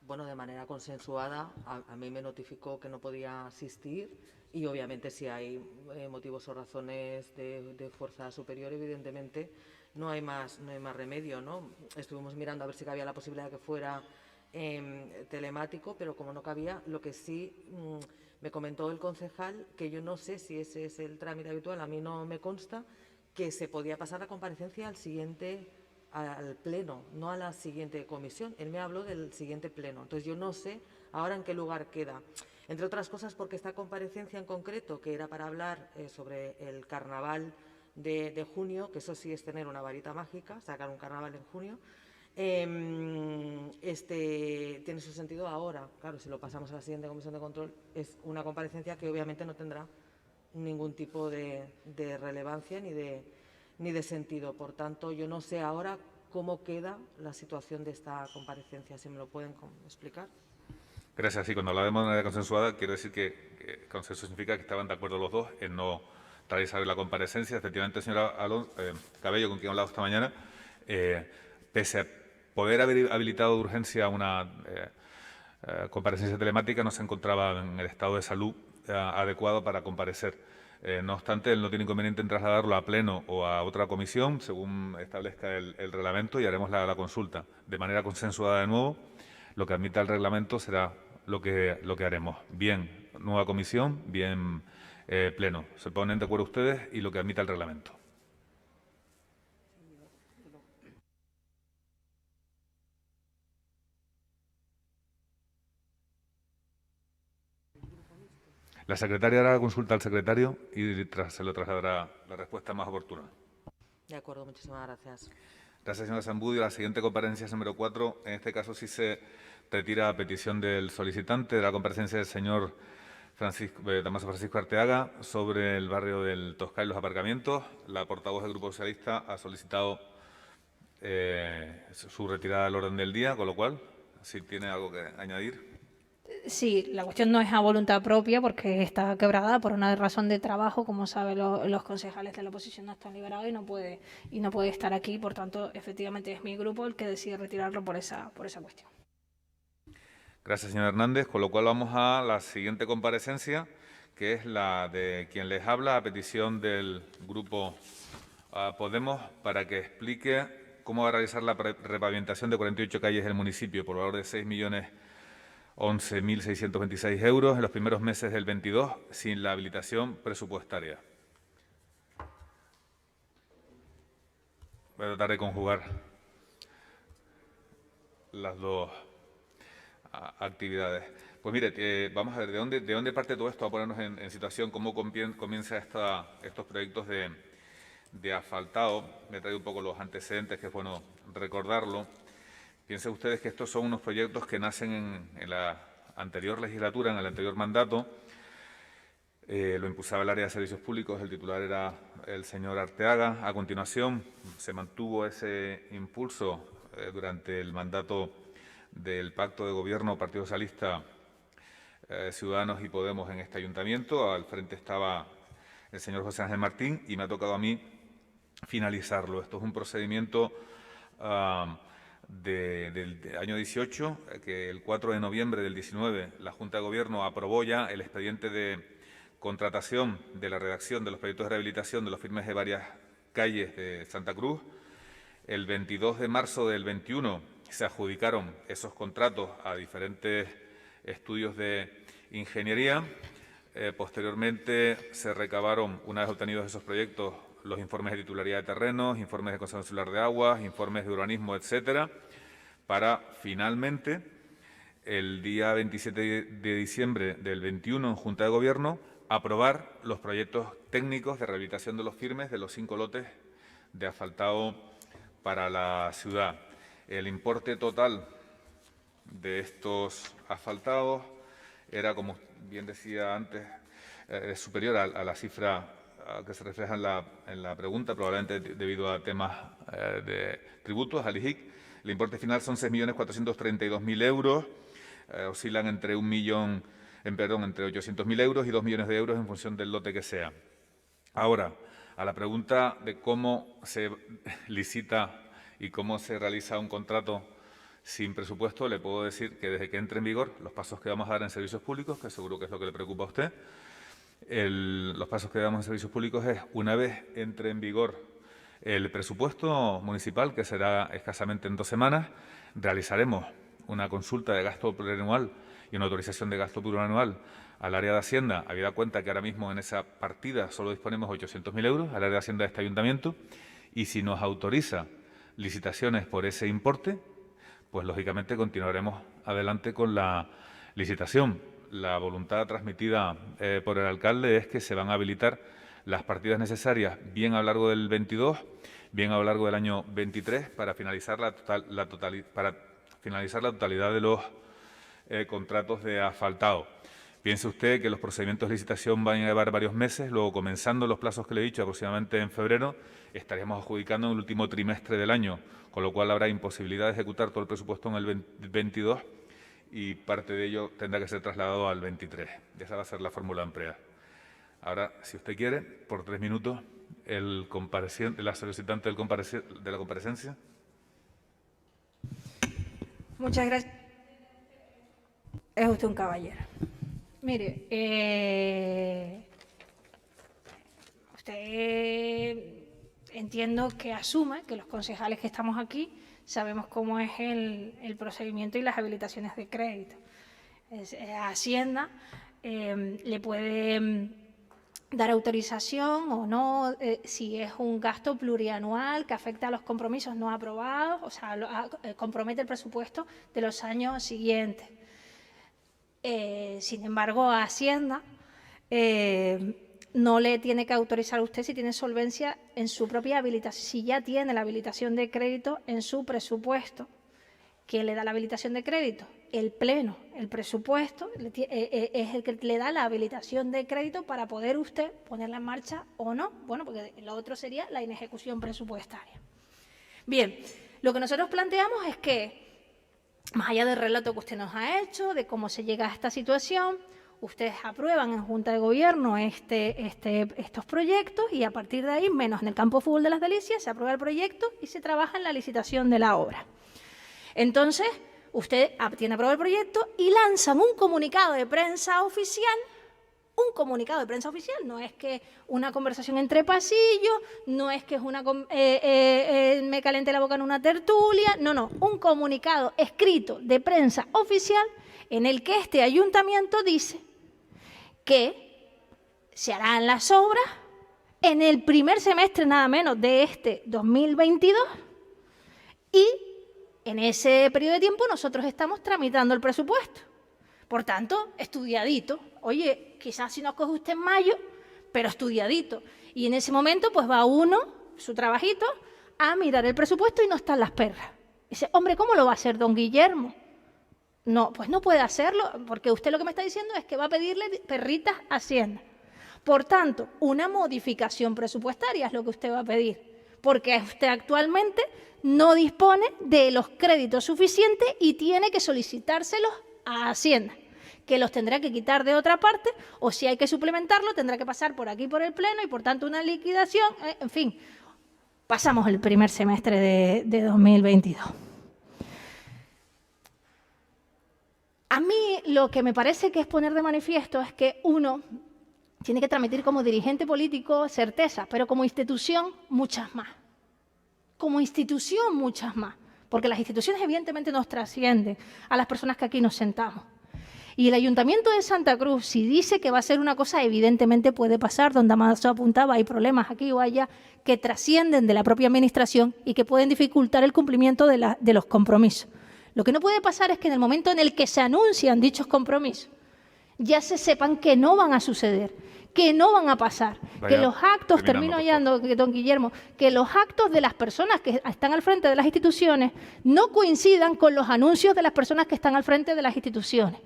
Bueno, de manera consensuada, a mí me notificó que no podía asistir y obviamente si hay motivos o razones de fuerza superior, evidentemente no hay más remedio, ¿no? Estuvimos mirando a ver si cabía la posibilidad de que fuera telemático, pero como no cabía, lo que sí me comentó el concejal, que yo no sé si ese es el trámite habitual, a mí no me consta, que se podía pasar la comparecencia al pleno, no a la siguiente comisión. Él me habló del siguiente pleno. Entonces yo no sé ahora en qué lugar queda. Entre otras cosas porque esta comparecencia en concreto, que era para hablar sobre el carnaval de junio, que eso sí es tener una varita mágica, sacar un carnaval en junio, tiene su sentido ahora. Claro, si lo pasamos a la siguiente comisión de control, es una comparecencia que obviamente no tendrá ningún tipo de relevancia ni de sentido. Por tanto, yo no sé ahora cómo queda la situación de esta comparecencia. ¿Se me lo pueden explicar? Gracias. Sí, cuando hablamos de manera consensuada, quiero decir que consenso significa que estaban de acuerdo los dos en no realizar la comparecencia. Efectivamente, señora Cabello, con quien he hablado esta mañana, pese a poder haber habilitado de urgencia una comparecencia telemática, no se encontraba en el estado de salud adecuado para comparecer. No obstante, él no tiene inconveniente en trasladarlo a pleno o a otra comisión, según establezca el reglamento, y haremos la consulta de manera consensuada de nuevo. Lo que admita el reglamento será lo que haremos. Bien nueva comisión, bien pleno. Se ponen de acuerdo ustedes y lo que admita el reglamento. La secretaria hará la consulta al secretario y se lo trasladará la respuesta más oportuna. De acuerdo, muchísimas gracias. Gracias, señora Zambudio. La siguiente comparecencia es número 4. En este caso sí se retira a petición del solicitante de la comparecencia del señor Damaso Francisco Arteaga sobre el barrio del Tosca y los aparcamientos. La portavoz del Grupo Socialista ha solicitado su retirada del orden del día, con lo cual, si tiene algo que añadir. Sí, la cuestión no es a voluntad propia porque está quebrada por una razón de trabajo, como saben los concejales de la oposición no están liberados y no puede estar aquí, por tanto, efectivamente es mi grupo el que decide retirarlo por esa cuestión. Gracias, señor Hernández, con lo cual vamos a la siguiente comparecencia, que es la de quien les habla a petición del Grupo Podemos para que explique cómo va a realizar la repavimentación de 48 calles del municipio por valor de 6.011.626 euros en los primeros meses del 22 sin la habilitación presupuestaria. Voy a tratar de conjugar las dos actividades. Pues mire, vamos a ver, ¿de dónde parte todo esto? A ponernos en situación, cómo comienza estos proyectos de asfaltado. Me he traído un poco los antecedentes, que es bueno recordarlo. Piensen ustedes que estos son unos proyectos que nacen en la anterior legislatura, en el anterior mandato. Lo impulsaba el área de servicios públicos, el titular era el señor Arteaga. A continuación, se mantuvo ese impulso durante el mandato del Pacto de Gobierno Partido Socialista, Ciudadanos y Podemos en este ayuntamiento. Al frente estaba el señor José Ángel Martín y me ha tocado a mí finalizarlo. Esto es un procedimiento del año 18, que el 4 de noviembre del 19 la Junta de Gobierno aprobó ya el expediente de contratación de la redacción de los proyectos de rehabilitación de los firmes de varias calles de Santa Cruz. El 22 de marzo del 21 se adjudicaron esos contratos a diferentes estudios de ingeniería. Posteriormente se recabaron, una vez obtenidos esos proyectos, los informes de titularidad de terrenos, informes de conservación celular de aguas, informes de urbanismo, etcétera, para finalmente, el día 27 de diciembre del 21, en Junta de Gobierno, aprobar los proyectos técnicos de rehabilitación de los firmes de los 5 lotes de asfaltado para la ciudad. El importe total de estos asfaltados era, como bien decía antes, superior a la cifra que se refleja en la pregunta, probablemente debido a temas de tributos al IJIC. El importe final son 6.432.000 euros, oscilan entre entre 800.000 euros y 2 millones de euros en función del lote que sea. Ahora, a la pregunta de cómo se licita y cómo se realiza un contrato sin presupuesto, le puedo decir que desde que entre en vigor los pasos que vamos a dar en servicios públicos, que seguro que es lo que le preocupa a usted, los pasos que damos en servicios públicos es, una vez entre en vigor el presupuesto municipal, que será escasamente en 2 semanas, realizaremos una consulta de gasto plurianual y una autorización de gasto plurianual al área de Hacienda, habida cuenta que ahora mismo en esa partida solo disponemos 800.000 euros, al área de Hacienda de este ayuntamiento, y si nos autoriza licitaciones por ese importe, pues lógicamente continuaremos adelante con la licitación. La voluntad transmitida por el alcalde es que se van a habilitar las partidas necesarias, bien a lo largo del 22, bien a lo largo del año 23, para finalizar la totalidad de los contratos de asfaltado. Piense usted que los procedimientos de licitación van a llevar varios meses, luego, comenzando los plazos que le he dicho, aproximadamente en febrero, estaríamos adjudicando en el último trimestre del año, con lo cual habrá imposibilidad de ejecutar todo el presupuesto en el 22 y parte de ello tendrá que ser trasladado al 23. Esa va a ser la fórmula empleada. Ahora, si usted quiere, por 3 minutos, la solicitante de la comparecencia. Muchas gracias. Es usted un caballero. Mire, usted entiendo que asume que los concejales que estamos aquí sabemos cómo es el procedimiento y las habilitaciones de crédito. Hacienda le puede dar autorización o no, si es un gasto plurianual que afecta a los compromisos no aprobados, o sea, compromete el presupuesto de los años siguientes. Sin embargo, a Hacienda no le tiene que autorizar a usted si tiene solvencia en su propia habilitación, si ya tiene la habilitación de crédito en su presupuesto. ¿Quién le da la habilitación de crédito? El Pleno. El presupuesto es el que le da la habilitación de crédito para poder usted ponerla en marcha o no. Bueno, porque lo otro sería la inejecución presupuestaria. Bien, lo que nosotros planteamos es que, más allá del relato que usted nos ha hecho, de cómo se llega a esta situación, ustedes aprueban en Junta de Gobierno estos proyectos y a partir de ahí, menos en el Campo de Fútbol de Las Delicias, se aprueba el proyecto y se trabaja en la licitación de la obra. Entonces, usted tiene aprobado el proyecto y lanzan un comunicado de prensa oficial. Un comunicado de prensa oficial, no es que una conversación entre pasillos, no es que es me calenté la boca en una tertulia, no, un comunicado escrito de prensa oficial en el que este ayuntamiento dice que se harán las obras en el primer semestre nada menos de este 2022 y en ese periodo de tiempo nosotros estamos tramitando el presupuesto. Por tanto, estudiadito. Oye, quizás si nos coge usted en mayo, pero estudiadito. Y en ese momento, pues va uno, su trabajito, a mirar el presupuesto y no están las perras. Dice, hombre, ¿cómo lo va a hacer don Guillermo? No, pues no puede hacerlo, porque usted lo que me está diciendo es que va a pedirle perritas a Hacienda. Por tanto, una modificación presupuestaria es lo que usted va a pedir, porque usted actualmente no dispone de los créditos suficientes y tiene que solicitárselos a Hacienda, que los tendrá que quitar de otra parte, o si hay que suplementarlo, tendrá que pasar por aquí por el Pleno y por tanto una liquidación, en fin, pasamos el primer semestre de 2022. A mí lo que me parece que es poner de manifiesto es que uno tiene que transmitir como dirigente político certeza, pero como institución muchas más. Como institución muchas más. Porque las instituciones evidentemente nos trascienden a las personas que aquí nos sentamos. Y el Ayuntamiento de Santa Cruz, si dice que va a ser una cosa, evidentemente puede pasar, donde Amazo apuntaba, hay problemas aquí o allá que trascienden de la propia Administración y que pueden dificultar el cumplimiento de los compromisos. Lo que no puede pasar es que en el momento en el que se anuncian dichos compromisos, ya se sepan que no van a suceder, que no van a pasar, que los actos, termino hallando, don Guillermo, que los actos de las personas que están al frente de las instituciones no coincidan con los anuncios de las personas que están al frente de las instituciones.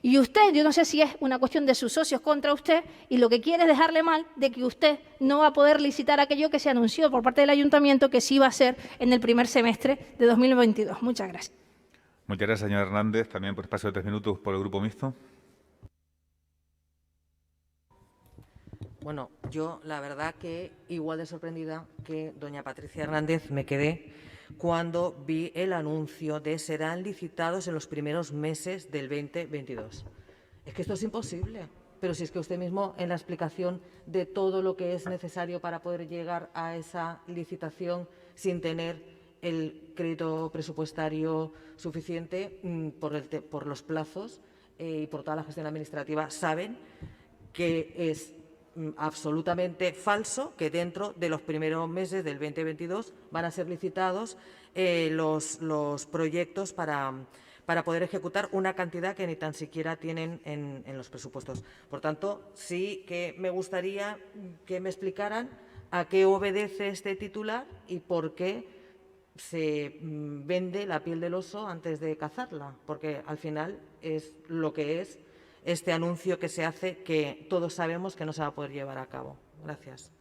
Y usted, yo no sé si es una cuestión de sus socios contra usted, y lo que quiere es dejarle mal de que usted no va a poder licitar aquello que se anunció por parte del Ayuntamiento que sí va a ser en el primer semestre de 2022. Muchas gracias. Muchas gracias, señor Hernández. También por espacio de 3 minutos por el Grupo Mixto. Bueno, yo la verdad que igual de sorprendida que doña Patricia Hernández me quedé cuando vi el anuncio de serán licitados en los primeros meses del 2022. Es que esto es imposible, pero si es que usted mismo en la explicación de todo lo que es necesario para poder llegar a esa licitación sin tener el crédito presupuestario suficiente por los plazos y por toda la gestión administrativa, saben que es absolutamente falso que dentro de los primeros meses del 2022 van a ser licitados los proyectos para poder ejecutar una cantidad que ni tan siquiera tienen en los presupuestos. Por tanto, sí que me gustaría que me explicaran a qué obedece este titular y por qué se vende la piel del oso antes de cazarla, porque al final es lo que es este anuncio que se hace, que todos sabemos que no se va a poder llevar a cabo. Gracias.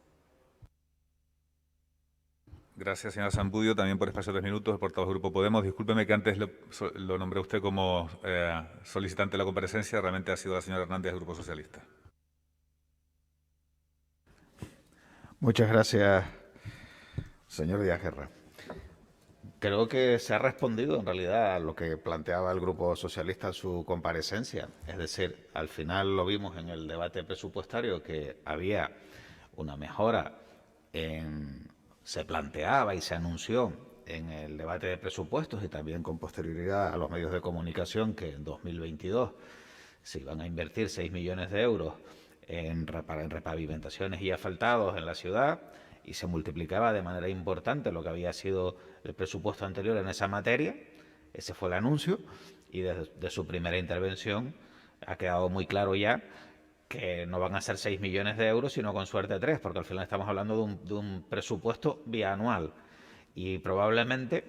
Gracias, señora Zambudio. También por espacio de 3 minutos, el portavoz del Grupo Podemos. Discúlpeme que antes lo nombré usted como solicitante de la comparecencia. Realmente ha sido la señora Hernández del Grupo Socialista. Muchas gracias, señor Díaz Guerra. Creo que se ha respondido en realidad a lo que planteaba el Grupo Socialista en su comparecencia. Es decir, al final lo vimos en el debate presupuestario que había una mejora se planteaba y se anunció en el debate de presupuestos y también con posterioridad a los medios de comunicación que en 2022 se iban a invertir 6 millones de euros en repavimentaciones y asfaltados en la ciudad, y se multiplicaba de manera importante lo que había sido el presupuesto anterior en esa materia. Ese fue el anuncio, y desde su primera intervención ha quedado muy claro ya que no van a ser 6 millones de euros, sino con suerte 3, porque al final estamos hablando de un presupuesto bianual, y probablemente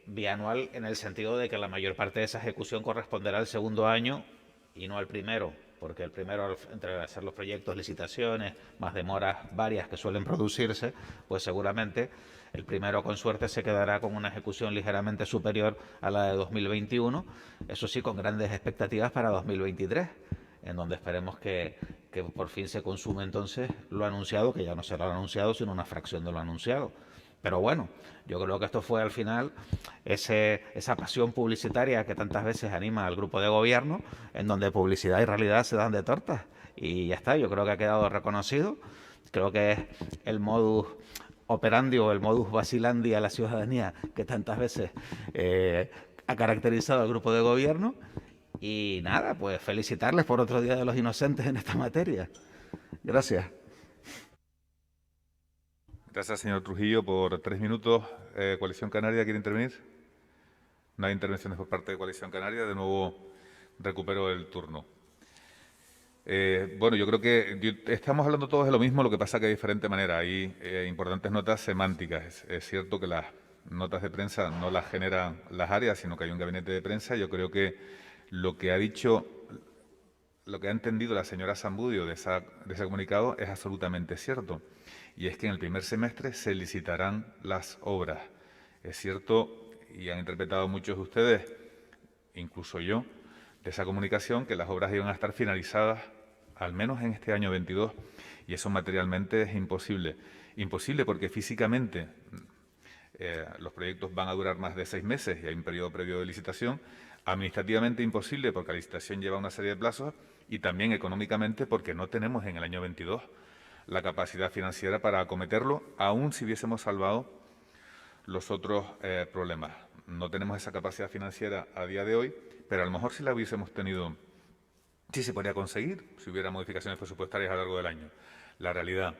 bianual en el sentido de que la mayor parte de esa ejecución corresponderá al segundo año y no al primero, porque el primero, entre hacer los proyectos, licitaciones, más demoras varias que suelen producirse, pues seguramente el primero con suerte se quedará con una ejecución ligeramente superior a la de 2021, eso sí, con grandes expectativas para 2023, en donde esperemos que por fin se consume entonces lo anunciado, que ya no será lo anunciado, sino una fracción de lo anunciado. Pero bueno, yo creo que esto fue al final esa pasión publicitaria que tantas veces anima al grupo de gobierno, en donde publicidad y realidad se dan de tortas. Y ya está, yo creo que ha quedado reconocido. Creo que es el modus operandi o el modus vacilandi a la ciudadanía que tantas veces ha caracterizado al grupo de gobierno. Y nada, pues felicitarles por otro Día de los Inocentes en esta materia. Gracias. Gracias, señor Trujillo. Por 3 minutos, Coalición Canaria, ¿quiere intervenir? No hay intervenciones por parte de Coalición Canaria. De nuevo, recupero el turno. Bueno, yo creo que estamos hablando todos de lo mismo, lo que pasa que de diferente manera. Hay importantes notas semánticas. Es cierto que las notas de prensa no las generan las áreas, sino que hay un gabinete de prensa. Yo creo que lo que ha dicho, lo que ha entendido la señora Zambudio de ese comunicado es absolutamente cierto. Y es que en el primer semestre se licitarán las obras. Es cierto, y han interpretado muchos de ustedes, incluso yo, de esa comunicación, que las obras iban a estar finalizadas al menos en este año 22, y eso materialmente es imposible. Imposible porque físicamente los proyectos van a durar más de 6 meses y hay un periodo previo de licitación. Administrativamente imposible porque la licitación lleva una serie de plazos y también económicamente porque no tenemos en el año 22 la capacidad financiera para acometerlo, aun si hubiésemos salvado los otros problemas. No tenemos esa capacidad financiera a día de hoy, pero a lo mejor si la hubiésemos tenido, sí se podría conseguir si hubiera modificaciones presupuestarias a lo largo del año. La realidad,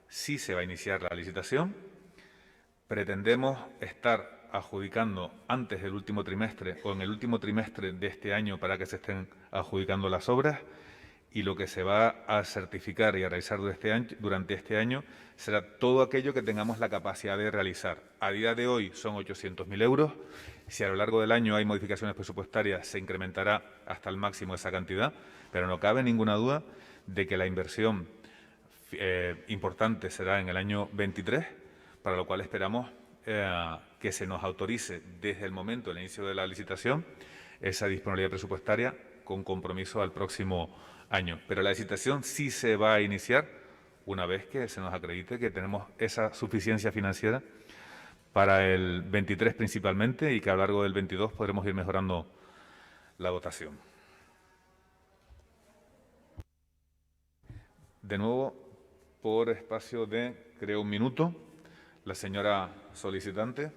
sí se va a iniciar la licitación. Pretendemos estar adjudicando antes del último trimestre o en el último trimestre de este año para que se estén adjudicando las obras, y lo que se va a certificar y a realizar durante este año será todo aquello que tengamos la capacidad de realizar. A día de hoy son 800.000 euros. Si a lo largo del año hay modificaciones presupuestarias, se incrementará hasta el máximo esa cantidad, pero no cabe ninguna duda de que la inversión importante será en el año 23, para lo cual esperamos que se nos autorice desde el momento del inicio de la licitación esa disponibilidad presupuestaria con compromiso al próximo año. Pero la licitación sí se va a iniciar una vez que se nos acredite que tenemos esa suficiencia financiera para el 23 principalmente y que a lo largo del 22 podremos ir mejorando la dotación. De nuevo, por espacio de, creo, un minuto, la señora solicitante.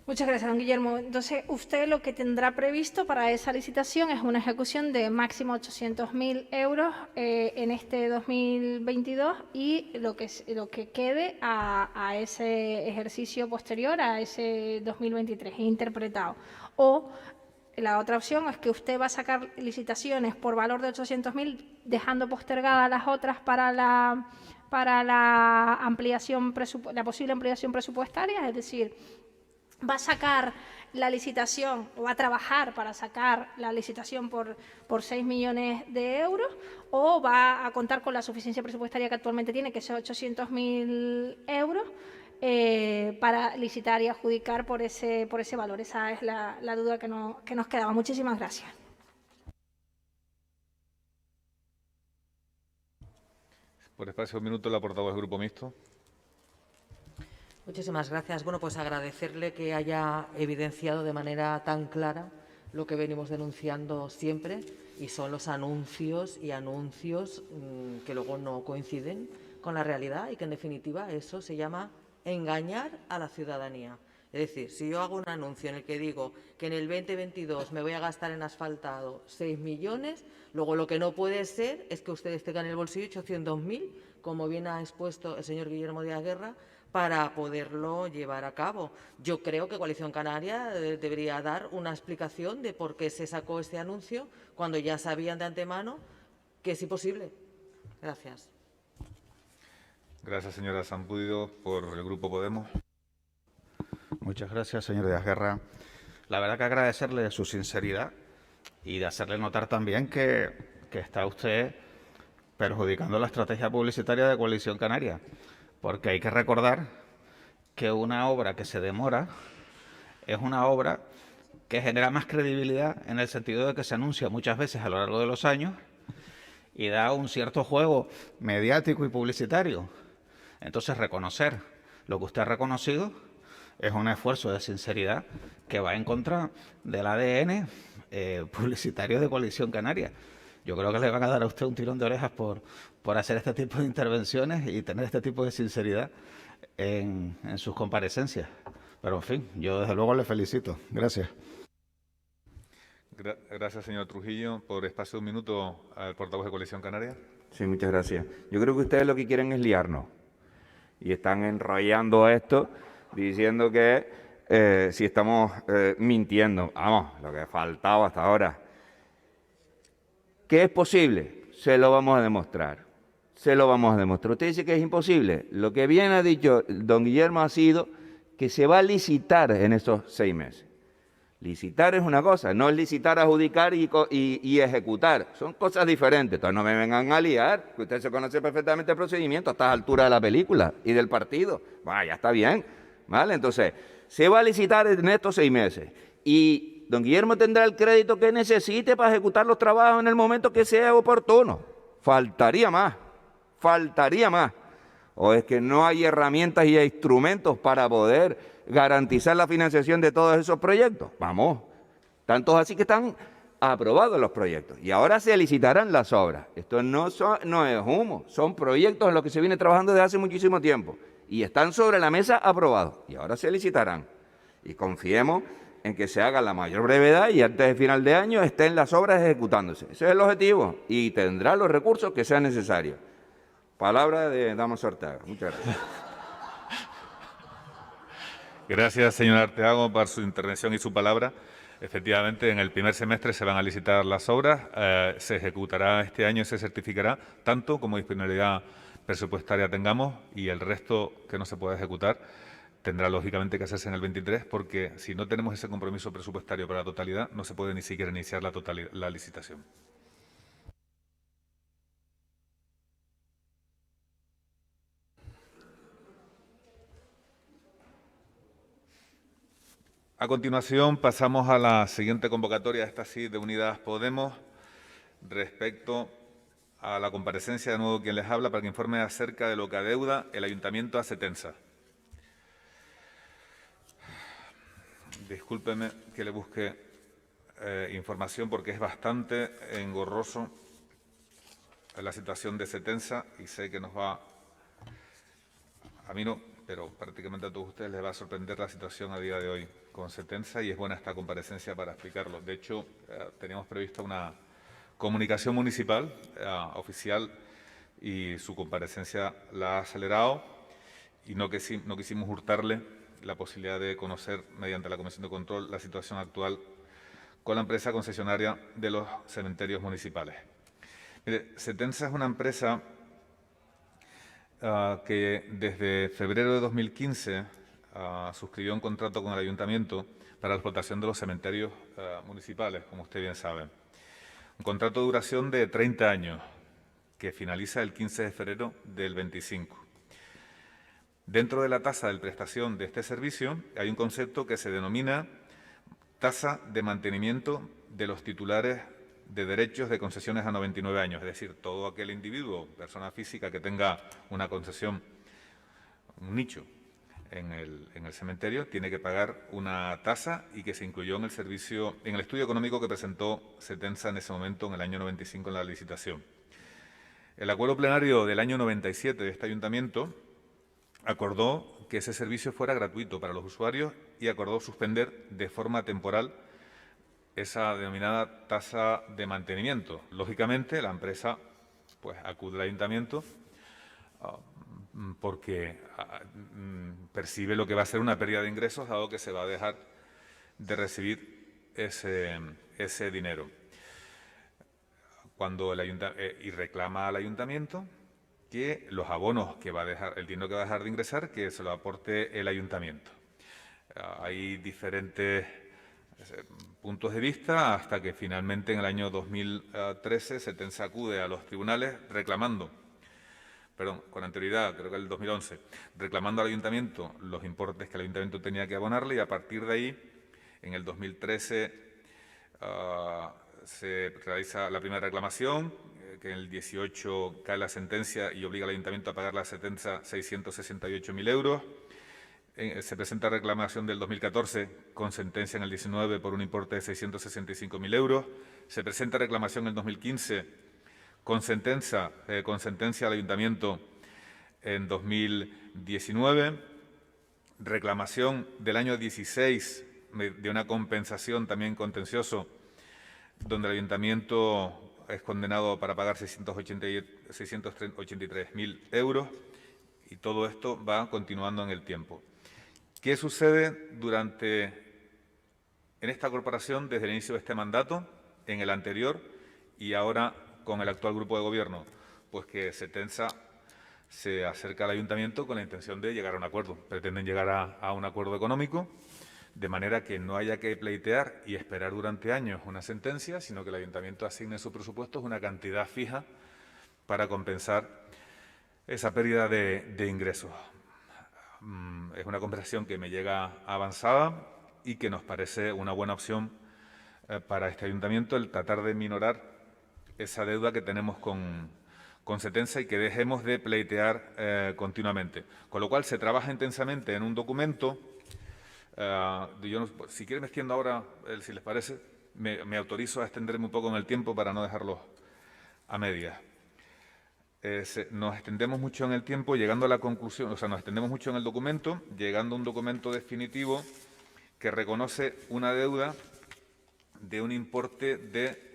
Muchas gracias, don Guillermo. Entonces, usted lo que tendrá previsto para esa licitación es una ejecución de máximo 800.000 euros en este 2022 y lo que quede a ese ejercicio posterior, a ese 2023, interpretado. O la otra opción es que usted va a sacar licitaciones por valor de 800.000, dejando postergadas las otras para la ampliación, la posible ampliación presupuestaria, es decir, va a sacar la licitación o va a trabajar para sacar la licitación por 6 millones de euros, o va a contar con la suficiencia presupuestaria que actualmente tiene, que es 800.000 euros, para licitar y adjudicar por ese valor. Esa es la duda que nos quedaba. Muchísimas gracias. Por espacio de un minuto, la portavoz del Grupo Mixto. Muchísimas gracias. Bueno, pues agradecerle que haya evidenciado de manera tan clara lo que venimos denunciando siempre, y son los anuncios que luego no coinciden con la realidad y que, en definitiva, eso se llama engañar a la ciudadanía. Es decir, si yo hago un anuncio en el que digo que en el 2022 me voy a gastar en asfaltado 6 millones, luego lo que no puede ser es que ustedes tengan en el bolsillo 800.000, como bien ha expuesto el señor Guillermo Díaz Guerra, para poderlo llevar a cabo. Yo creo que Coalición Canaria debería dar una explicación de por qué se sacó este anuncio cuando ya sabían de antemano que es imposible. Gracias. Gracias, señora Sampudio. Por el Grupo Podemos. Muchas gracias, señor Díaz Guerra. La verdad que agradecerle su sinceridad y de hacerle notar también que está usted perjudicando la estrategia publicitaria de Coalición Canaria, porque hay que recordar que una obra que se demora es una obra que genera más credibilidad, en el sentido de que se anuncia muchas veces a lo largo de los años y da un cierto juego mediático y publicitario. Entonces, reconocer lo que usted ha reconocido es un esfuerzo de sinceridad que va en contra del ADN publicitario de Coalición Canaria. Yo creo que le van a dar a usted un tirón de orejas por hacer este tipo de intervenciones y tener este tipo de sinceridad en sus comparecencias. Pero, en fin, yo desde luego le felicito. Gracias. Gracias, señor Trujillo. Por espacio de un minuto, al portavoz de Coalición Canaria. Sí, muchas gracias. Yo creo que ustedes lo que quieren es liarnos y están enrollando esto diciendo que si estamos mintiendo. Vamos, lo que faltaba hasta ahora. ¿Que es posible? Se lo vamos a demostrar. Se lo vamos a demostrar. Usted dice que es imposible. Lo que bien ha dicho don Guillermo ha sido que se va a licitar en esos 6 meses. Licitar es una cosa, no es licitar, adjudicar y ejecutar. Son cosas diferentes. Entonces no me vengan a liar, que usted se conoce perfectamente el procedimiento a estas alturas de la película y del partido. Bueno, ya está bien, ¿vale? Entonces, se va a licitar en estos 6 meses. Y don Guillermo tendrá el crédito que necesite para ejecutar los trabajos en el momento que sea oportuno. Faltaría más, faltaría más. ¿O es que no hay herramientas y instrumentos para poder garantizar la financiación de todos esos proyectos? Vamos, tantos así que están aprobados los proyectos y ahora se licitarán las obras. Esto no es humo, son proyectos en los que se viene trabajando desde hace muchísimo tiempo y están sobre la mesa aprobados y ahora se licitarán. Y confiemos en que se haga a la mayor brevedad y antes de final de año estén las obras ejecutándose. Ese es el objetivo y tendrá los recursos que sean necesarios. Palabra de Damaso Ortega. Muchas gracias. Gracias, señor Arteaga, por su intervención y su palabra. Efectivamente, en el primer semestre se van a licitar las obras, se ejecutará este año y se certificará tanto como disponibilidad presupuestaria tengamos y el resto que no se pueda ejecutar tendrá lógicamente que hacerse en el 23 porque si no tenemos ese compromiso presupuestario para la totalidad no se puede ni siquiera iniciar la licitación. A continuación pasamos a la siguiente convocatoria, esta sí de Unidas Podemos, respecto a la comparecencia de nuevo quien les habla para que informe acerca de lo que adeuda el Ayuntamiento a Setensa. Discúlpeme que le busque información porque es bastante engorroso la situación de Setensa y sé que nos va, a mí no, pero prácticamente a todos ustedes les va a sorprender la situación a día de hoy con Setensa y es buena esta comparecencia para explicarlo. De hecho, teníamos prevista una comunicación municipal oficial y su comparecencia la ha acelerado y no quisimos hurtarle la posibilidad de conocer mediante la Comisión de Control la situación actual con la empresa concesionaria de los cementerios municipales. Mire, Setensa es una empresa que desde febrero de 2015 suscribió un contrato con el Ayuntamiento para la explotación de los cementerios municipales, como usted bien sabe. Un contrato de duración de 30 años, que finaliza el 15 de febrero del 25. Dentro de la tasa de prestación de este servicio hay un concepto que se denomina tasa de mantenimiento de los titulares de derechos de concesiones a 99 años, es decir, todo aquel individuo, persona física que tenga una concesión, un nicho en el cementerio, tiene que pagar una tasa y que se incluyó en el servicio, en el estudio económico que presentó Setensa en ese momento, en el año 95, en la licitación. El acuerdo plenario del año 97 de este ayuntamiento acordó que ese servicio fuera gratuito para los usuarios y acordó suspender de forma temporal esa denominada tasa de mantenimiento. Lógicamente, la empresa pues acude al ayuntamiento porque percibe lo que va a ser una pérdida de ingresos, dado que se va a dejar de recibir ese dinero. Y reclama al ayuntamiento que los abonos que va a dejar, el dinero que va a dejar de ingresar, que se lo aporte el ayuntamiento. Hay diferentes puntos de vista hasta que finalmente en el año 2013 Setensa acude a los tribunales reclamando, con anterioridad, creo que el 2011, reclamando al ayuntamiento los importes que el ayuntamiento tenía que abonarle y a partir de ahí, en el 2013, se realiza la primera reclamación, que en el 18 cae la sentencia y obliga al ayuntamiento a pagar la Setensa 668.000 euros. Se presenta reclamación del 2014 con sentencia en el 19 por un importe de 665.000 euros. Se presenta reclamación en el 2015 con sentencia al ayuntamiento en 2019. Reclamación del año 16 de una compensación también contencioso, donde el ayuntamiento es condenado para pagar 683.000 euros y todo esto va continuando en el tiempo. ¿Qué sucede en esta corporación desde el inicio de este mandato, en el anterior y ahora con el actual grupo de gobierno? Pues que Setensa se acerca al ayuntamiento con la intención de llegar a un acuerdo. Pretenden llegar a un acuerdo económico, de manera que no haya que pleitear y esperar durante años una sentencia, sino que el ayuntamiento asigne en sus presupuestos una cantidad fija para compensar esa pérdida de ingresos. Es una conversación que me llega avanzada y que nos parece una buena opción para este ayuntamiento el tratar de minorar esa deuda que tenemos con con Setensa y que dejemos de pleitear continuamente. Con lo cual, se trabaja intensamente en un documento. Si quieren me extiendo ahora, si les parece, me autorizo a extenderme un poco en el tiempo para no dejarlo a medias. Nos extendemos mucho en el tiempo llegando a la conclusión, o sea, nos extendemos mucho en el documento, llegando a un documento definitivo que reconoce una deuda de un importe de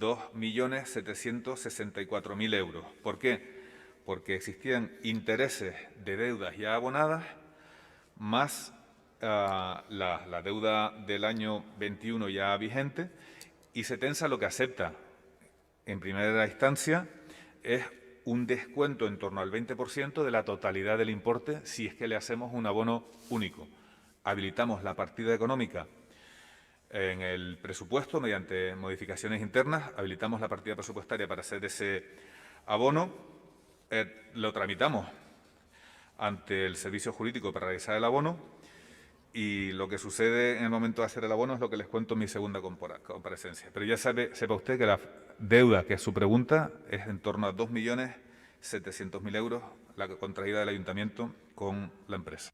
2.764.000 euros. ¿Por qué? Porque existían intereses de deudas ya abonadas más la deuda del año 21 ya vigente, y Setensa lo que acepta en primera instancia es un descuento en torno al 20% de la totalidad del importe si es que le hacemos un abono único. Habilitamos la partida económica en el presupuesto mediante modificaciones internas, habilitamos la partida presupuestaria para hacer ese abono, lo tramitamos ante el servicio jurídico para realizar el abono, y lo que sucede en el momento de hacer el abono es lo que les cuento en mi segunda comparecencia. Pero ya sepa usted que la deuda, que es su pregunta, es en torno a 2.700.000 euros la contraída del ayuntamiento con la empresa.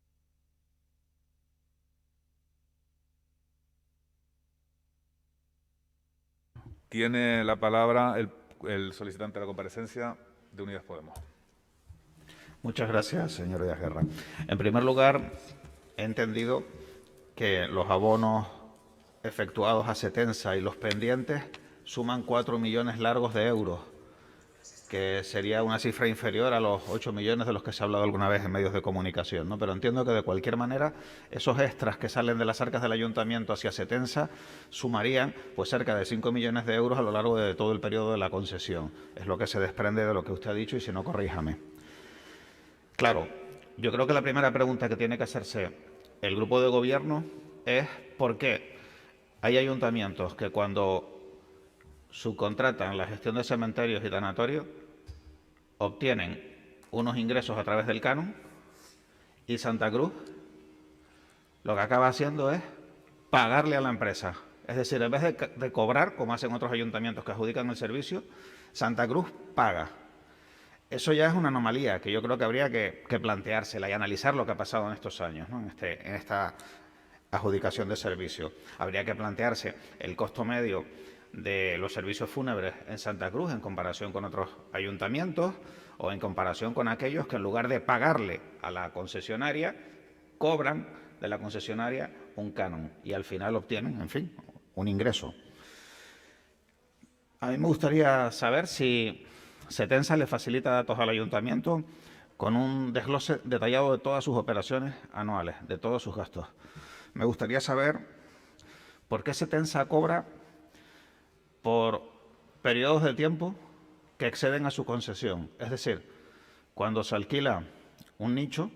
Tiene la palabra el solicitante de la comparecencia de Unidas Podemos. Muchas gracias, señor Díaz Guerra. En primer lugar, he entendido que los abonos efectuados a Setensa y los pendientes suman 4 millones largos de euros, que sería una cifra inferior a los 8 millones de los que se ha hablado alguna vez en medios de comunicación, ¿no? Pero entiendo que de cualquier manera esos extras que salen de las arcas del ayuntamiento hacia Setensa sumarían pues cerca de 5 millones de euros a lo largo de todo el periodo de la concesión. Es lo que se desprende de lo que usted ha dicho, y si no, corríjame. Claro, yo creo que la primera pregunta que tiene que hacerse el grupo de gobierno es por qué hay ayuntamientos que cuando subcontratan la gestión de cementerios y tanatorios obtienen unos ingresos a través del canon, y Santa Cruz lo que acaba haciendo es pagarle a la empresa. Es decir, en vez de cobrar, como hacen otros ayuntamientos que adjudican el servicio, Santa Cruz paga. Eso ya es una anomalía que yo creo que habría que planteársela y analizar lo que ha pasado en estos años, ¿no? en esta adjudicación de servicio. Habría que plantearse el costo medio de los servicios fúnebres en Santa Cruz en comparación con otros ayuntamientos, o en comparación con aquellos que en lugar de pagarle a la concesionaria, cobran de la concesionaria un canon y al final obtienen, en fin, un ingreso. A mí me gustaría saber si Setensa le facilita datos al ayuntamiento con un desglose detallado de todas sus operaciones anuales, de todos sus gastos. Me gustaría saber por qué Setensa cobra por periodos de tiempo que exceden a su concesión. Es decir, cuando se alquila un nicho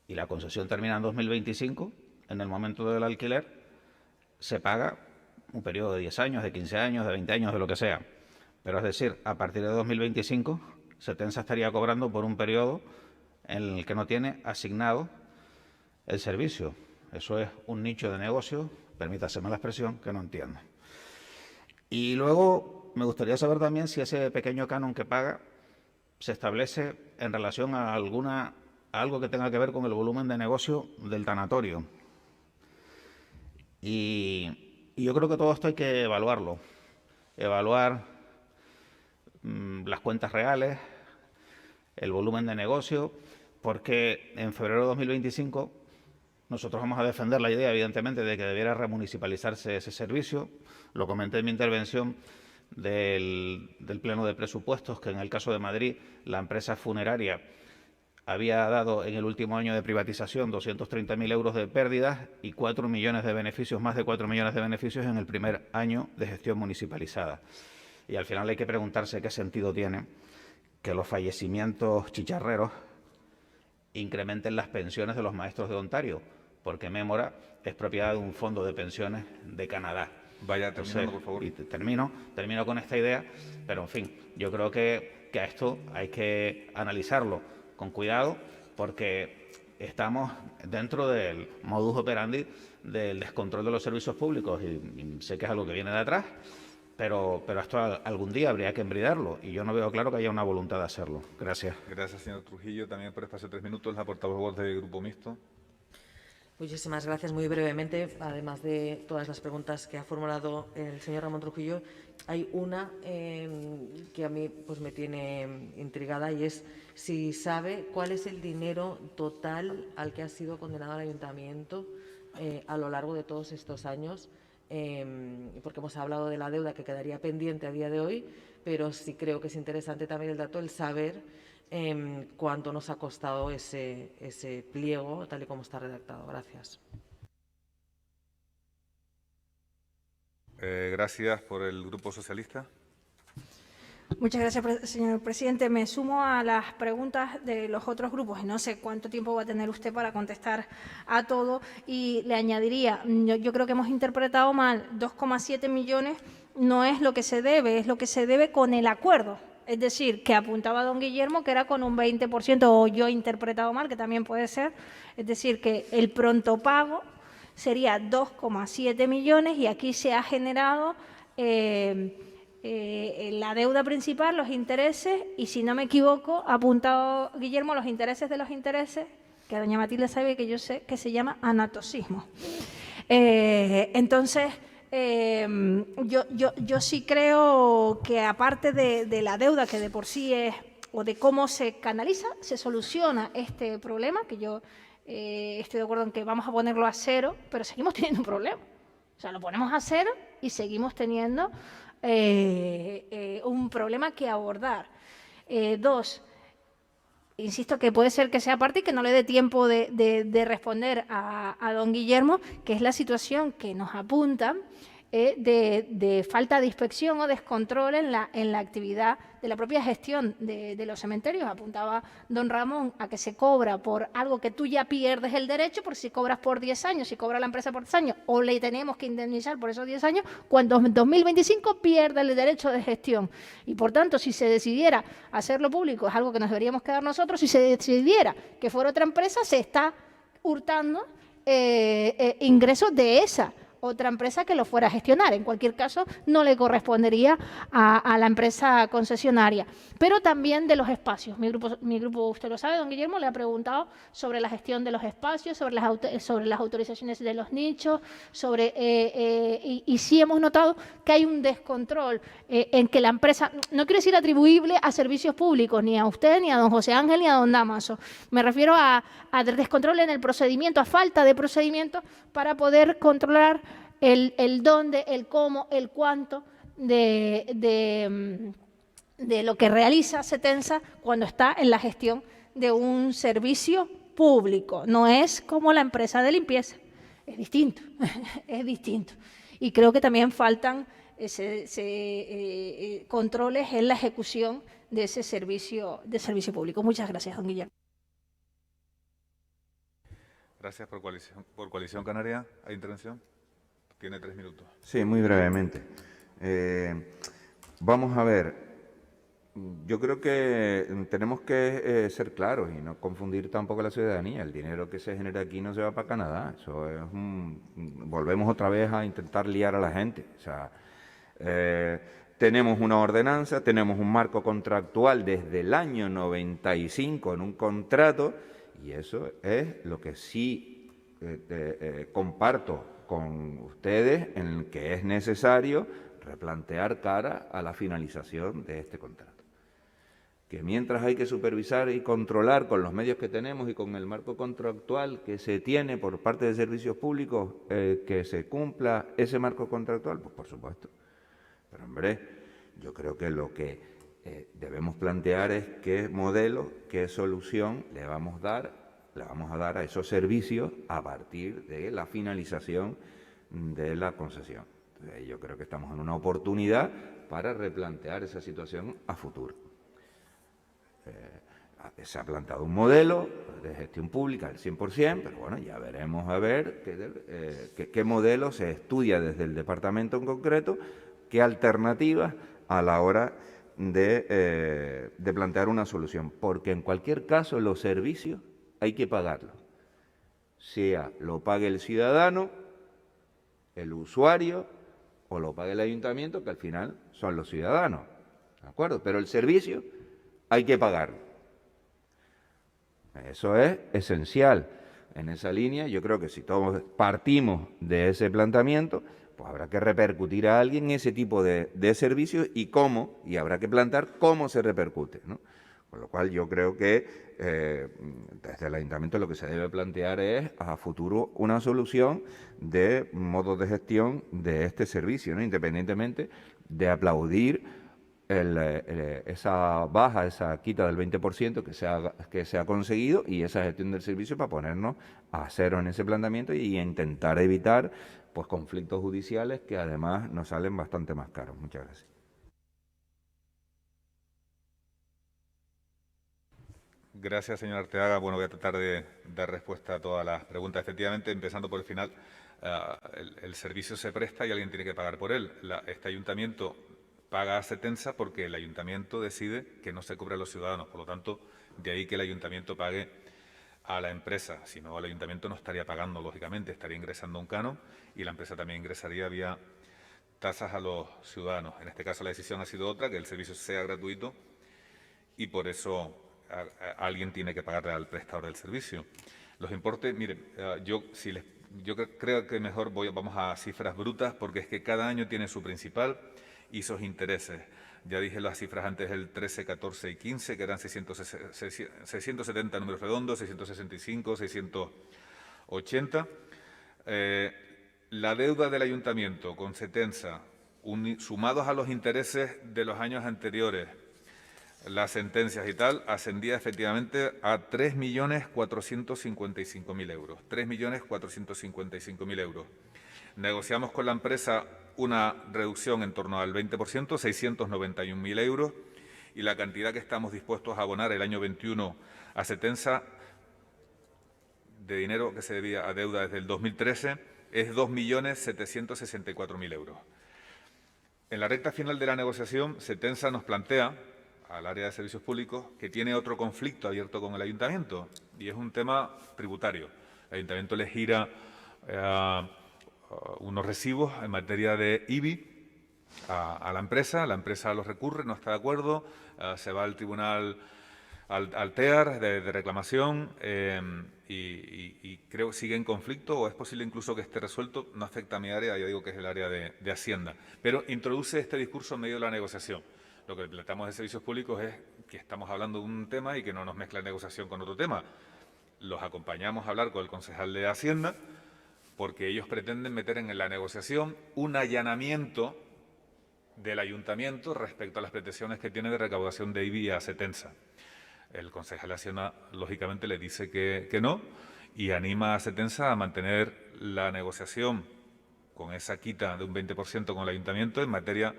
y la concesión termina en 2025, en el momento del alquiler se paga un periodo de 10 años, de 15 años, de 20 años, de lo que sea. Pero es decir, a partir de 2025, Setensa estaría cobrando por un periodo en el que no tiene asignado el servicio. Eso es un nicho de negocio, permítaseme la expresión, que no entiendo. Y luego me gustaría saber también si ese pequeño canon que paga se establece en relación a algo que tenga que ver con el volumen de negocio del tanatorio. Y yo creo que todo esto hay que evaluarlo. Evaluar las cuentas reales, el volumen de negocio, porque en febrero de 2025 nosotros vamos a defender la idea, evidentemente, de que debiera remunicipalizarse ese servicio. Lo comenté en mi intervención del Pleno de Presupuestos, que en el caso de Madrid la empresa funeraria había dado en el último año de privatización 230.000 euros de pérdidas y 4 millones de beneficios, más de 4 millones de beneficios en el primer año de gestión municipalizada. Y al final hay que preguntarse qué sentido tiene que los fallecimientos chicharreros incrementen las pensiones de los maestros de Ontario, porque Mémora es propiedad de un fondo de pensiones de Canadá. Vaya, terminando, por favor. Y termino con esta idea, pero en fin, yo creo que a esto hay que analizarlo con cuidado, porque estamos dentro del modus operandi del descontrol de los servicios públicos, y sé que es algo que viene de atrás, pero esto algún día habría que embridarlo y yo no veo claro que haya una voluntad de hacerlo. Gracias. Gracias, señor Trujillo. También por espacio de 3 minutos, la portavoz del Grupo Mixto. Muchísimas gracias. Muy brevemente, además de todas las preguntas que ha formulado el señor Ramón Trujillo, hay una que a mí pues, me tiene intrigada y es si sabe cuál es el dinero total al que ha sido condenado el ayuntamiento a lo largo de todos estos años, porque hemos hablado de la deuda que quedaría pendiente a día de hoy, pero sí creo que es interesante también el dato, el saber cuánto nos ha costado ese pliego tal y como está redactado. Gracias. Gracias por el Grupo Socialista. Muchas gracias, señor presidente. Me sumo a las preguntas de los otros grupos y no sé cuánto tiempo va a tener usted para contestar a todo. Y le añadiría, yo creo que hemos interpretado mal, 2,7 millones no es lo que se debe, es lo que se debe con el acuerdo. Es decir, que apuntaba don Guillermo que era con un 20%, o yo he interpretado mal, que también puede ser. Es decir, que el pronto pago sería 2,7 millones y aquí se ha generado la deuda principal, los intereses, y si no me equivoco, ha apuntado Guillermo los intereses de los intereses, que doña Matilde sabe que yo sé que se llama anatosismo. Entonces, yo sí creo que aparte de la deuda que de por sí es, o de cómo se canaliza, se soluciona este problema, que yo estoy de acuerdo en que vamos a ponerlo a cero, pero seguimos teniendo un problema. O sea, lo ponemos a cero y seguimos teniendo un problema que abordar. Dos, insisto que puede ser que sea parte y que no le dé tiempo de responder a don Guillermo, que es la situación que nos apunta de falta de inspección o descontrol en la actividad de la propia gestión de los cementerios. Apuntaba don Ramón a que se cobra por algo que tú ya pierdes el derecho, por si cobras por 10 años, si cobra la empresa por 10 años, o le tenemos que indemnizar por esos 10 años, cuando en 2025 pierde el derecho de gestión. Y por tanto, si se decidiera hacerlo público, es algo que nos deberíamos quedar nosotros, si se decidiera que fuera otra empresa, se está hurtando ingresos de esa otra empresa que lo fuera a gestionar. En cualquier caso, no le correspondería a la empresa concesionaria. Pero también de los espacios. Mi grupo, usted lo sabe, don Guillermo, le ha preguntado sobre la gestión de los espacios, sobre las autorizaciones de los nichos, y sí hemos notado que hay un descontrol en que la empresa, no quiero decir atribuible a servicios públicos, ni a usted, ni a don José Ángel, ni a don Dámaso. Me refiero a descontrol en el procedimiento, a falta de procedimiento para poder controlar el dónde, el cómo, el cuánto de lo que realiza Setensa cuando está en la gestión de un servicio público. No es como la empresa de limpieza, es distinto, es distinto. Y creo que también faltan controles en la ejecución de ese servicio público. Muchas gracias, don Guillermo. Gracias por Coalición Canaria. ¿Hay intervención? Tiene 3 minutos. Sí, muy brevemente. Vamos a ver. Yo creo que tenemos que ser claros y no confundir tampoco a la ciudadanía. El dinero que se genera aquí no se va para Canadá. Eso es volvemos otra vez a intentar liar a la gente. O sea, tenemos una ordenanza, tenemos un marco contractual desde el año 95 en un contrato, y eso es lo que sí comparto con ustedes, en el que es necesario replantear cara a la finalización de este contrato. Que mientras hay que supervisar y controlar con los medios que tenemos y con el marco contractual que se tiene por parte de servicios públicos, que se cumpla ese marco contractual, pues por supuesto. Pero hombre, yo creo que lo que debemos plantear es qué modelo, qué solución le vamos a dar a esos servicios a partir de la finalización de la concesión. Entonces, yo creo que estamos en una oportunidad para replantear esa situación a futuro. Se ha planteado un modelo de gestión pública del 100%, pero bueno, ya veremos a ver qué modelo se estudia desde el departamento en concreto, qué alternativas a la hora de plantear una solución, porque en cualquier caso los servicios hay que pagarlos, sea lo pague el ciudadano, el usuario o lo pague el ayuntamiento, que al final son los ciudadanos, ¿de acuerdo? Pero el servicio hay que pagarlo. Eso es esencial. En esa línea, yo creo que si todos partimos de ese planteamiento, pues habrá que repercutir a alguien ese tipo de servicios y cómo, y habrá que plantear cómo se repercute, ¿no? Con lo cual yo creo que desde el ayuntamiento lo que se debe plantear es a futuro una solución de modos de gestión de este servicio, ¿no? Independientemente de aplaudir esa baja, esa quita del 20% que se ha conseguido y esa gestión del servicio para ponernos a cero en ese planteamiento y intentar evitar pues conflictos judiciales que además nos salen bastante más caros. Muchas gracias. Gracias, señor Arteaga. Bueno, voy a tratar de dar respuesta a todas las preguntas. Efectivamente, empezando por el final, el servicio se presta y alguien tiene que pagar por él. Este ayuntamiento paga a Setensa porque el ayuntamiento decide que no se cobre a los ciudadanos. Por lo tanto, de ahí que el ayuntamiento pague a la empresa. Si no, el ayuntamiento no estaría pagando, lógicamente, estaría ingresando un canon y la empresa también ingresaría vía tasas a los ciudadanos. En este caso, la decisión ha sido otra, que el servicio sea gratuito y por eso alguien tiene que pagarle al prestador del servicio. Los importes, miren, yo creo que mejor vamos a cifras brutas porque es que cada año tiene su principal y sus intereses. Ya dije las cifras antes, el 13, 14 y 15, que eran 670 números redondos, 665, 680. La deuda del ayuntamiento con Setensa, sumados a los intereses de los años anteriores, las sentencias y tal, ascendía efectivamente a 3.455.000 euros. 3.455.000 euros. Negociamos con la empresa una reducción en torno al 20%, 691.000 euros, y la cantidad que estamos dispuestos a abonar el año 21 a Setensa de dinero que se debía a deuda desde el 2013 es 2.764.000 euros. En la recta final de la negociación, Setensa nos plantea al área de servicios públicos que tiene otro conflicto abierto con el ayuntamiento y es un tema tributario. El ayuntamiento le gira unos recibos en materia de IBI a la empresa los recurre, no está de acuerdo, se va al tribunal, al TEAR de reclamación y creo que sigue en conflicto o es posible incluso que esté resuelto, no afecta a mi área, yo digo que es el área de Hacienda, pero introduce este discurso en medio de la negociación. Lo que planteamos de servicios públicos es que estamos hablando de un tema y que no nos mezcla negociación con otro tema. Los acompañamos a hablar con el concejal de Hacienda porque ellos pretenden meter en la negociación un allanamiento del ayuntamiento respecto a las pretensiones que tiene de recaudación de IBI a Setensa. El concejal de Hacienda, lógicamente, le dice que no y anima a Setensa a mantener la negociación con esa quita de un 20% con el ayuntamiento en materia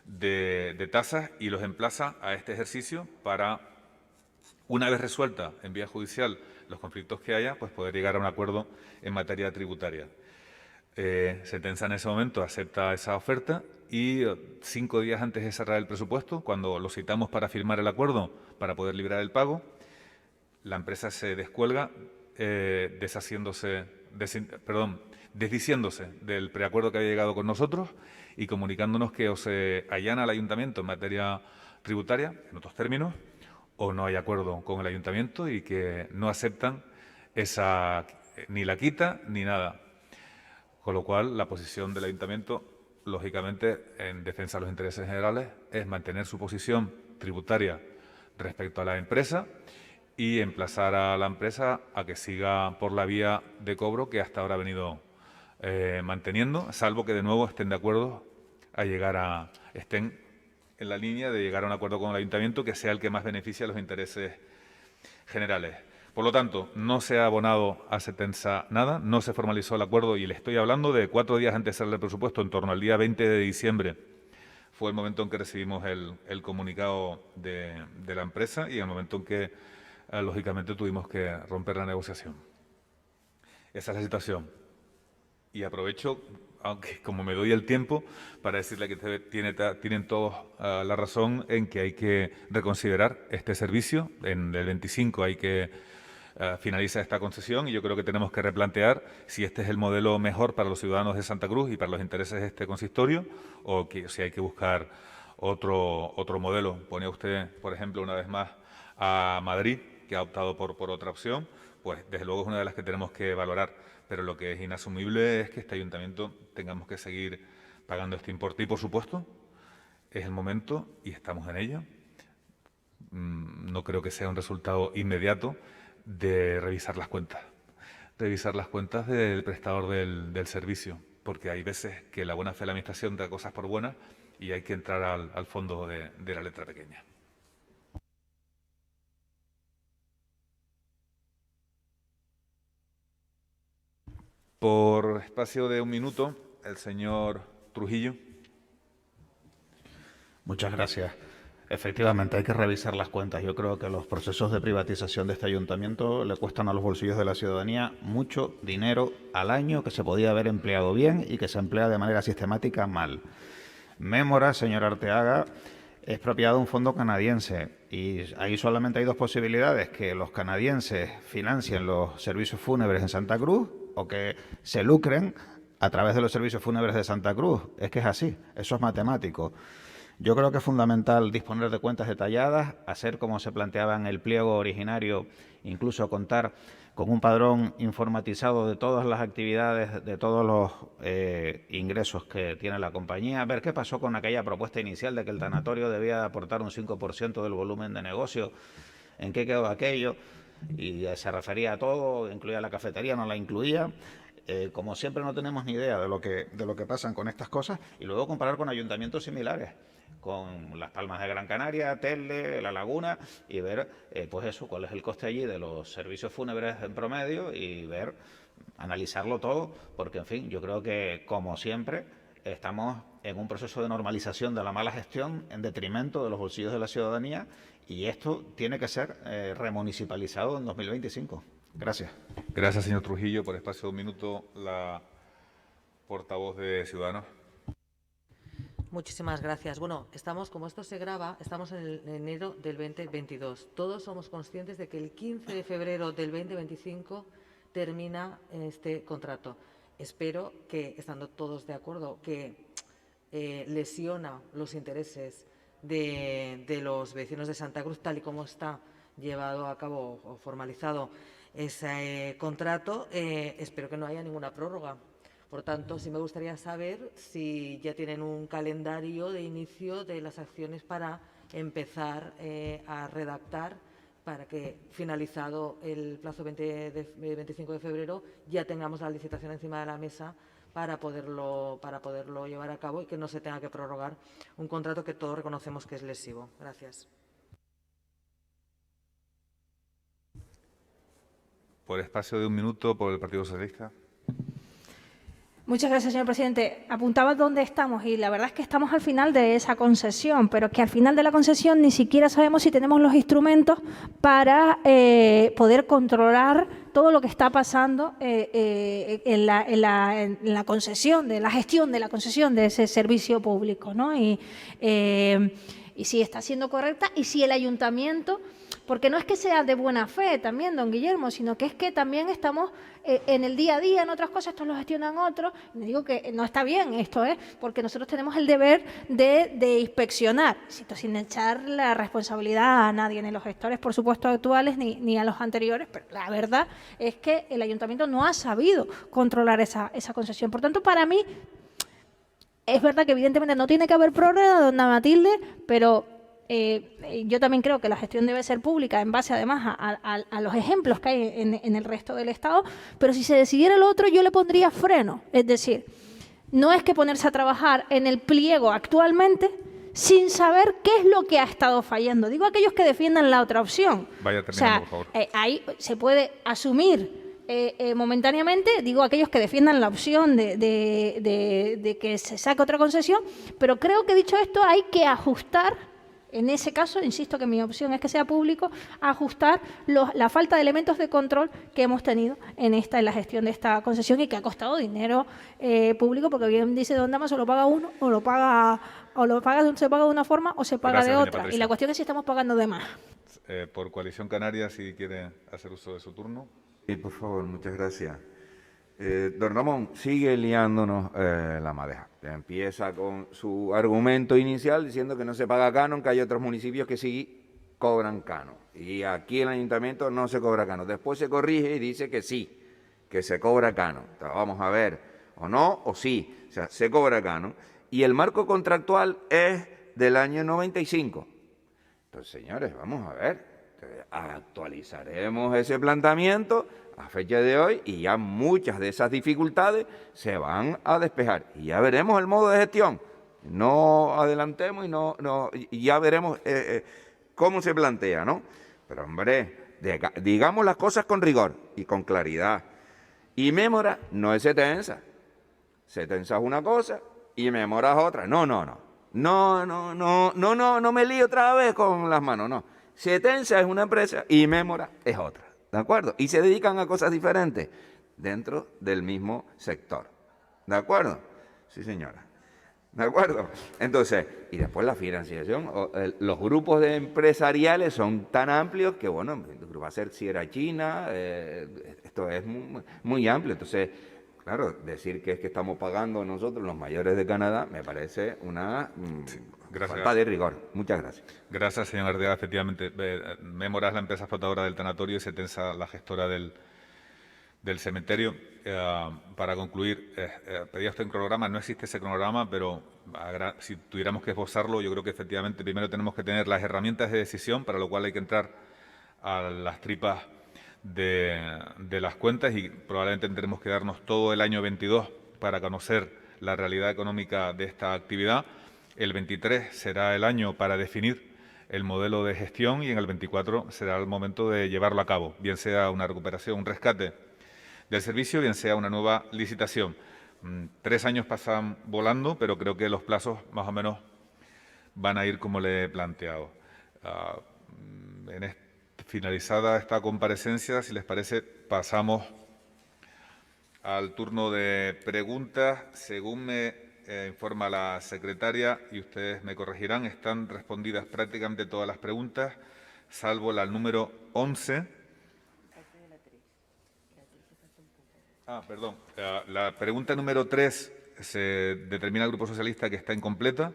de tasas y los emplaza a este ejercicio para, una vez resuelta en vía judicial los conflictos que haya, pues poder llegar a un acuerdo en materia tributaria. Setensa en ese momento acepta esa oferta y 5 días antes de cerrar el presupuesto, cuando lo citamos para firmar el acuerdo para poder librar el pago, la empresa se descuelga desdiciéndose del preacuerdo que había llegado con nosotros y comunicándonos que o se allana al ayuntamiento en materia tributaria, en otros términos, o no hay acuerdo con el ayuntamiento y que no aceptan ni la quita ni nada. Con lo cual, la posición del ayuntamiento, lógicamente, en defensa de los intereses generales, es mantener su posición tributaria respecto a la empresa y emplazar a la empresa a que siga por la vía de cobro que hasta ahora ha venido manteniendo, salvo que de nuevo estén de acuerdo estén en la línea de llegar a un acuerdo con el ayuntamiento que sea el que más beneficie a los intereses generales. Por lo tanto, no se ha abonado a Setensa nada, no se formalizó el acuerdo y le estoy hablando de 4 días antes de cerrar el presupuesto, en torno al día 20 de diciembre. Fue el momento en que recibimos el comunicado de la empresa y el momento en que, lógicamente, tuvimos que romper la negociación. Esa es la situación. Y aprovecho, aunque como me doy el tiempo, para decirle que tienen todos la razón en que hay que reconsiderar este servicio. En el 25 hay que finaliza esta concesión y yo creo que tenemos que replantear si este es el modelo mejor para los ciudadanos de Santa Cruz y para los intereses de este consistorio o que, si hay que buscar otro modelo. Pone usted, por ejemplo, una vez más a Madrid, que ha optado por otra opción, pues desde luego es una de las que tenemos que valorar, pero lo que es inasumible es que este ayuntamiento tengamos que seguir pagando este importe y, por supuesto, es el momento y estamos en ello. No creo que sea un resultado inmediato de revisar las cuentas del prestador del servicio, porque hay veces que la buena fe de la Administración da cosas por buenas y hay que entrar al fondo de la letra pequeña. Por espacio de un minuto, el señor Trujillo. Muchas gracias. Efectivamente, hay que revisar las cuentas. Yo creo que los procesos de privatización de este ayuntamiento le cuestan a los bolsillos de la ciudadanía mucho dinero al año que se podía haber empleado bien y que se emplea de manera sistemática mal. Mémora, señor Arteaga, es propiedad de un fondo canadiense y ahí solamente hay dos posibilidades: que los canadienses financien los servicios fúnebres en Santa Cruz o que se lucren a través de los servicios fúnebres de Santa Cruz. Es que es así, eso es matemático. Yo creo que es fundamental disponer de cuentas detalladas, hacer como se planteaba en el pliego originario, incluso contar con un padrón informatizado de todas las actividades, de todos los ingresos que tiene la compañía, ver qué pasó con aquella propuesta inicial de que el tanatorio debía aportar un 5% del volumen de negocio, en qué quedó aquello, y se refería a todo, incluía la cafetería, no la incluía. Como siempre no tenemos ni idea de lo que pasan con estas cosas, y luego comparar con ayuntamientos similares, con Las Palmas de Gran Canaria, Telde, La Laguna, y ver, pues eso, cuál es el coste allí de los servicios fúnebres en promedio y ver, analizarlo todo, porque, en fin, yo creo que, como siempre, estamos en un proceso de normalización de la mala gestión en detrimento de los bolsillos de la ciudadanía y esto tiene que ser remunicipalizado en 2025. Gracias. Gracias, señor Trujillo. Por espacio de un minuto, la portavoz de Ciudadanos. Muchísimas gracias. Bueno, como esto se graba, estamos en enero del 2022. Todos somos conscientes de que el 15 de febrero del 2025 termina este contrato. Espero que, estando todos de acuerdo, que lesiona los intereses de los vecinos de Santa Cruz, tal y como está llevado a cabo o formalizado ese contrato, espero que no haya ninguna prórroga. Por tanto, sí me gustaría saber si ya tienen un calendario de inicio de las acciones para empezar a redactar, para que, finalizado el plazo 25 de febrero, ya tengamos la licitación encima de la mesa para poderlo llevar a cabo y que no se tenga que prorrogar un contrato que todos reconocemos que es lesivo. Gracias. Por espacio de un minuto, por el Partido Socialista. Muchas gracias, señor presidente. Apuntaba dónde estamos y la verdad es que estamos al final de esa concesión, pero que al final de la concesión ni siquiera sabemos si tenemos los instrumentos para poder controlar todo lo que está pasando en la concesión, de la gestión de la concesión de ese servicio público, ¿no? Y si está siendo correcta y si el ayuntamiento... Porque no es que sea de buena fe también, don Guillermo, sino que es que también estamos en el día a día, en otras cosas, esto lo gestionan otros. Y digo que no está bien esto, porque nosotros tenemos el deber de inspeccionar, sin echar la responsabilidad a nadie, ni a los gestores, por supuesto, actuales, ni a los anteriores, pero la verdad es que el ayuntamiento no ha sabido controlar esa concesión. Por tanto, para mí, es verdad que evidentemente no tiene que haber prórroga, dona Matilde, pero... yo también creo que la gestión debe ser pública en base además a los ejemplos que hay en el resto del Estado, pero si se decidiera lo otro yo le pondría freno. Es decir, no es que ponerse a trabajar en el pliego actualmente sin saber qué es lo que ha estado fallando. Digo aquellos que defiendan la otra opción. Vaya terminando, por favor. Ahí se puede asumir momentáneamente, digo aquellos que defiendan la opción de que se saque otra concesión, pero creo que dicho esto hay que ajustar. En ese caso, insisto que mi opción es que sea público, ajustar la falta de elementos de control que hemos tenido en la gestión de esta concesión y que ha costado dinero público, porque bien dice don Damaso, lo paga uno, se paga de una forma o se paga de otra. Y la cuestión es si estamos pagando de más. por Coalición Canaria, si quiere hacer uso de su turno. Sí, por favor, muchas gracias. Don Ramón, sigue liándonos la madeja. Empieza con su argumento inicial diciendo que no se paga canon, que hay otros municipios que sí cobran canon. Y aquí en el ayuntamiento no se cobra canon. Después se corrige y dice que sí, que se cobra canon. Entonces, vamos a ver, o no, o sí. O sea, se cobra canon. Y el marco contractual es del año 95. Entonces, señores, vamos a ver. Actualizaremos ese planteamiento a fecha de hoy y ya muchas de esas dificultades se van a despejar. Y ya veremos el modo de gestión. No adelantemos y ya veremos cómo se plantea, ¿no? Pero, hombre, digamos las cosas con rigor y con claridad. Y Mémora no es Setensa. Setensa es una cosa y Mémora es otra. No me lío otra vez con las manos, no. Setensa es una empresa y Mémora es otra, ¿de acuerdo? Y se dedican a cosas diferentes dentro del mismo sector, ¿de acuerdo? Sí, señora. ¿De acuerdo? Entonces, y después la financiación, los grupos empresariales son tan amplios que, bueno, va a ser Sierra China, esto es muy amplio. Entonces, claro, decir que es que estamos pagando nosotros los mayores de Canadá me parece una falta de rigor. Muchas gracias. Gracias, señor Ardea. Efectivamente, Mémora es la empresa explotadora del tanatorio y Setensa la gestora del cementerio. Para concluir, pedía usted un cronograma. No existe ese cronograma, pero si tuviéramos que esbozarlo, yo creo que efectivamente primero tenemos que tener las herramientas de decisión, para lo cual hay que entrar a las tripas de las cuentas y probablemente tendremos que darnos todo el año 22 para conocer la realidad económica de esta actividad. El 23 será el año para definir el modelo de gestión y en el 24 será el momento de llevarlo a cabo, bien sea una recuperación, un rescate del servicio, bien sea una nueva licitación. 3 años pasan volando, pero creo que los plazos más o menos van a ir como le he planteado. Finalizada esta comparecencia, si les parece, pasamos al turno de preguntas. Según me informa la secretaria, y ustedes me corregirán, están respondidas prácticamente todas las preguntas, salvo la número 11. Perdón. La pregunta número 3 se determina el Grupo Socialista que está incompleta.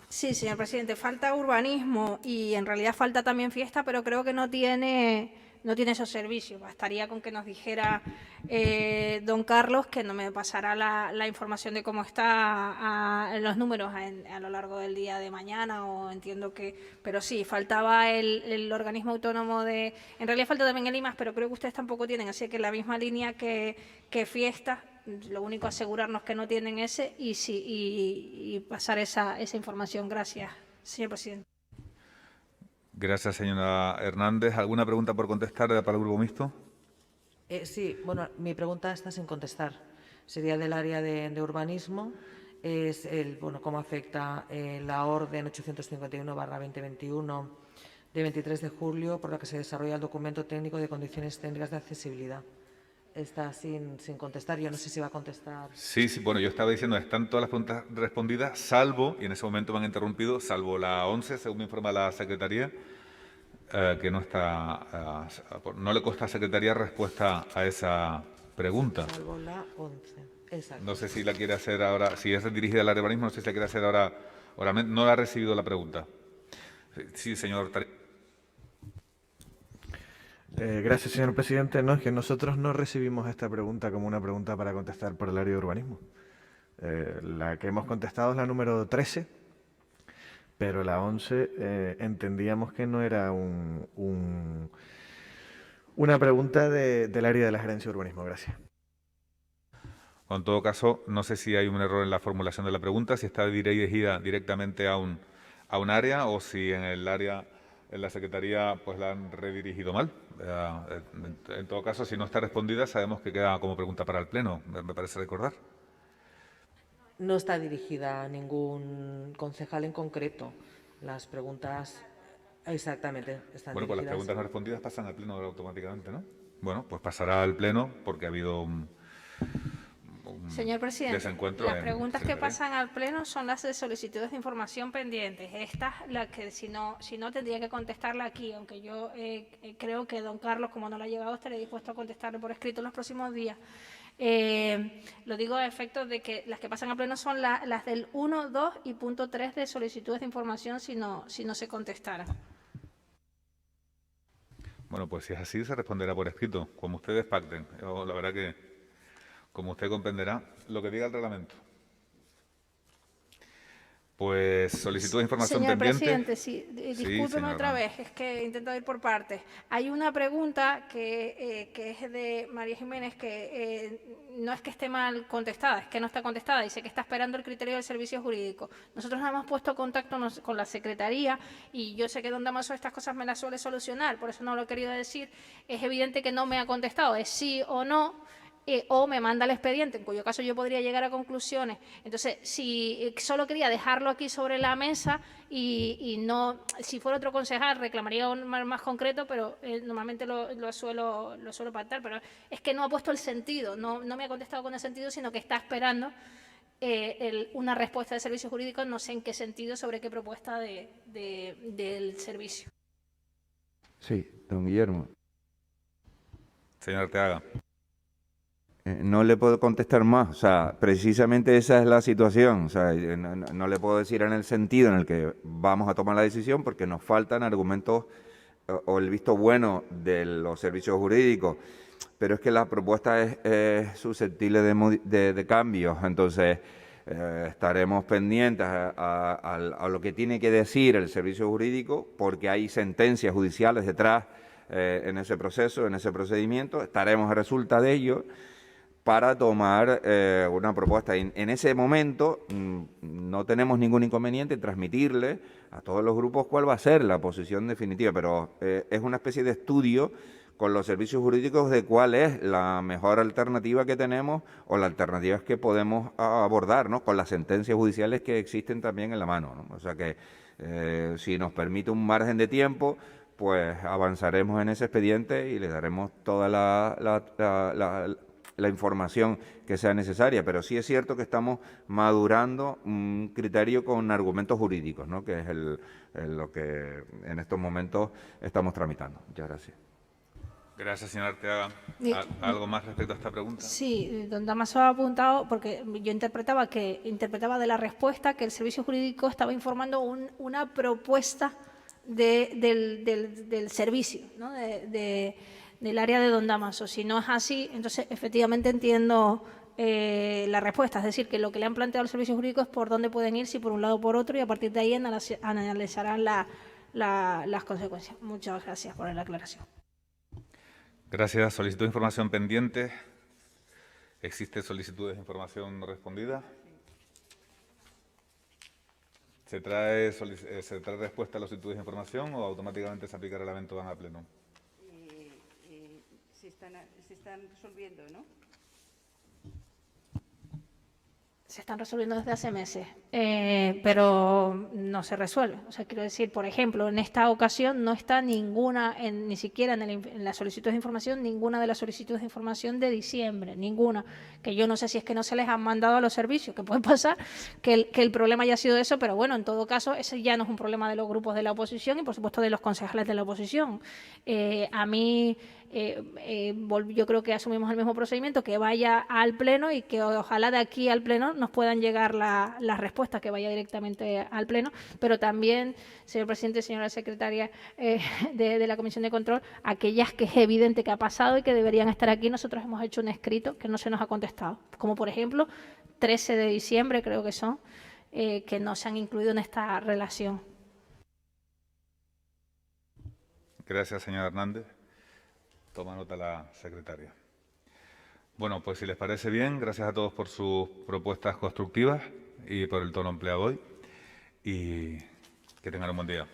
Sí, señor presidente, falta urbanismo y en realidad falta también fiesta, pero creo que no tiene esos servicios. Bastaría con que nos dijera don Carlos, que no me pasará la información de cómo está los números a lo largo del día de mañana, o entiendo que... Pero sí, faltaba el organismo autónomo de... En realidad falta también el IMAS, pero creo que ustedes tampoco tienen, así que la misma línea que fiesta. Lo único, asegurarnos que no tienen ese y pasar esa información. Gracias, señor presidente. Gracias, señora Hernández. ¿Alguna pregunta por contestar para el Grupo Mixto? Sí, bueno, mi pregunta está sin contestar. Sería del área de urbanismo. Es cómo afecta la orden 851/2021 de 23 de julio por la que se desarrolla el documento técnico de condiciones técnicas de accesibilidad. Está sin contestar. Yo no sé si va a contestar. Sí, bueno, yo estaba diciendo, están todas las preguntas respondidas, salvo, y en ese momento me han interrumpido, salvo la 11, según me informa la Secretaría, que no está, no le consta a Secretaría respuesta a esa pregunta. Salvo la 11, exacto. No sé si la quiere hacer ahora, si es dirigida al área de urbanismo, no sé si la quiere hacer ahora, no la ha recibido la pregunta. Sí, señor. Gracias, señor presidente. No, es que nosotros no recibimos esta pregunta como una pregunta para contestar por el área de urbanismo. La que hemos contestado es la número 13, pero la 11 entendíamos que no era una pregunta del área de la gerencia de urbanismo. Gracias. En todo caso, no sé si hay un error en la formulación de la pregunta, si está dirigida directamente a un área o si en el área... En la Secretaría pues la han redirigido mal. En todo caso, si no está respondida, sabemos que queda como pregunta para el Pleno, me parece recordar. No está dirigida a ningún concejal en concreto. Las preguntas, exactamente, están bueno, pues las preguntas no respondidas pasan al Pleno automáticamente, ¿no? Bueno, pues pasará al Pleno porque ha habido un Señor presidente, desencuentro las en preguntas que secretaría. pasan al Pleno son las de solicitudes de información pendientes. Esta, la que si no tendría que contestarla aquí, aunque yo creo que don Carlos, como no le ha llegado, estaré dispuesto a contestarle por escrito en los próximos días. Lo digo a efectos de que las que pasan al Pleno son las del 1, 2 y punto 3 de solicitudes de información si no se contestaran. Bueno, pues si es así, se responderá por escrito, como ustedes pacten. Yo, la verdad que, como usted comprenderá, lo que diga el reglamento. Pues solicitud de información Señor pendiente. presidente, sí, Sí, discúlpeme señor otra Hernández. vez, es que intento ir por partes. Hay una pregunta que es de María Jiménez que no es que esté mal contestada, es que no está contestada. Dice que está esperando el criterio del servicio jurídico. Nosotros nos hemos puesto en contacto con la Secretaría y yo sé que don Damaso estas cosas me las suele solucionar, por eso no lo he querido decir. Es evidente que no me ha contestado, es sí o no. O me manda el expediente, en cuyo caso yo podría llegar a conclusiones. Entonces, si solo quería dejarlo aquí sobre la mesa y no, si fuera otro concejal reclamaría un más concreto, pero normalmente lo suelo pactar, pero es que no ha puesto el sentido, no me ha contestado con el sentido, sino que está esperando una respuesta del servicio jurídico, no sé en qué sentido, sobre qué propuesta del servicio. Sí, don Guillermo. Señor Arteaga. No le puedo contestar más, o sea, precisamente esa es la situación, o sea, no le puedo decir en el sentido en el que vamos a tomar la decisión porque nos faltan argumentos o el visto bueno de los servicios jurídicos, pero es que la propuesta es susceptible de cambios, entonces estaremos pendientes a lo que tiene que decir el servicio jurídico porque hay sentencias judiciales detrás en ese proceso, en ese procedimiento, estaremos a resulta de ello para tomar una propuesta. En ese momento no tenemos ningún inconveniente en transmitirle a todos los grupos cuál va a ser la posición definitiva, pero es una especie de estudio con los servicios jurídicos de cuál es la mejor alternativa que tenemos o las alternativas que podemos abordar, ¿no?, con las sentencias judiciales que existen también en la mano, ¿no? O sea que si nos permite un margen de tiempo, pues avanzaremos en ese expediente y le daremos toda la información que sea necesaria, pero sí es cierto que estamos madurando un criterio con argumentos jurídicos, ¿no?, que es lo que en estos momentos estamos tramitando. Muchas gracias. Gracias, señor Arteaga. ¿Algo más respecto a esta pregunta? Sí, don Damaso ha apuntado, porque yo interpretaba de la respuesta que el servicio jurídico estaba informando una propuesta del servicio, ¿no?, del área de don Damaso. Si no es así, entonces efectivamente entiendo la respuesta, es decir, que lo que le han planteado al servicio jurídico es por dónde pueden ir, si por un lado o por otro, y a partir de ahí analizarán las consecuencias. Muchas gracias por la aclaración. Gracias. Solicitud de información pendiente. ¿Existe solicitud de información no respondida? ¿Se trae respuesta a las solicitudes de información o automáticamente se aplica el reglamento van a pleno? Se están resolviendo, ¿no? Se están resolviendo desde hace meses, pero no se resuelve. O sea, quiero decir, por ejemplo, en esta ocasión no está ninguna, ni siquiera en la solicitud de información, ninguna de las solicitudes de información de diciembre, ninguna. Que yo no sé si es que no se les han mandado a los servicios, que puede pasar, que el problema haya sido eso, pero bueno, en todo caso, ese ya no es un problema de los grupos de la oposición y, por supuesto, de los concejales de la oposición. A mí, yo creo que asumimos el mismo procedimiento, que vaya al Pleno y que ojalá de aquí al Pleno nos puedan llegar las respuestas, que vaya directamente al Pleno, pero también, señor presidente, señora secretaria de la Comisión de Control, aquellas que es evidente que ha pasado y que deberían estar aquí. Nosotros hemos hecho un escrito que no se nos ha contestado, como por ejemplo 13 de diciembre creo que son, que no se han incluido en esta relación. Gracias, señor Hernández. Toma nota la secretaria. Bueno, pues si les parece bien, gracias a todos por sus propuestas constructivas y por el tono empleado hoy. Y que tengan un buen día.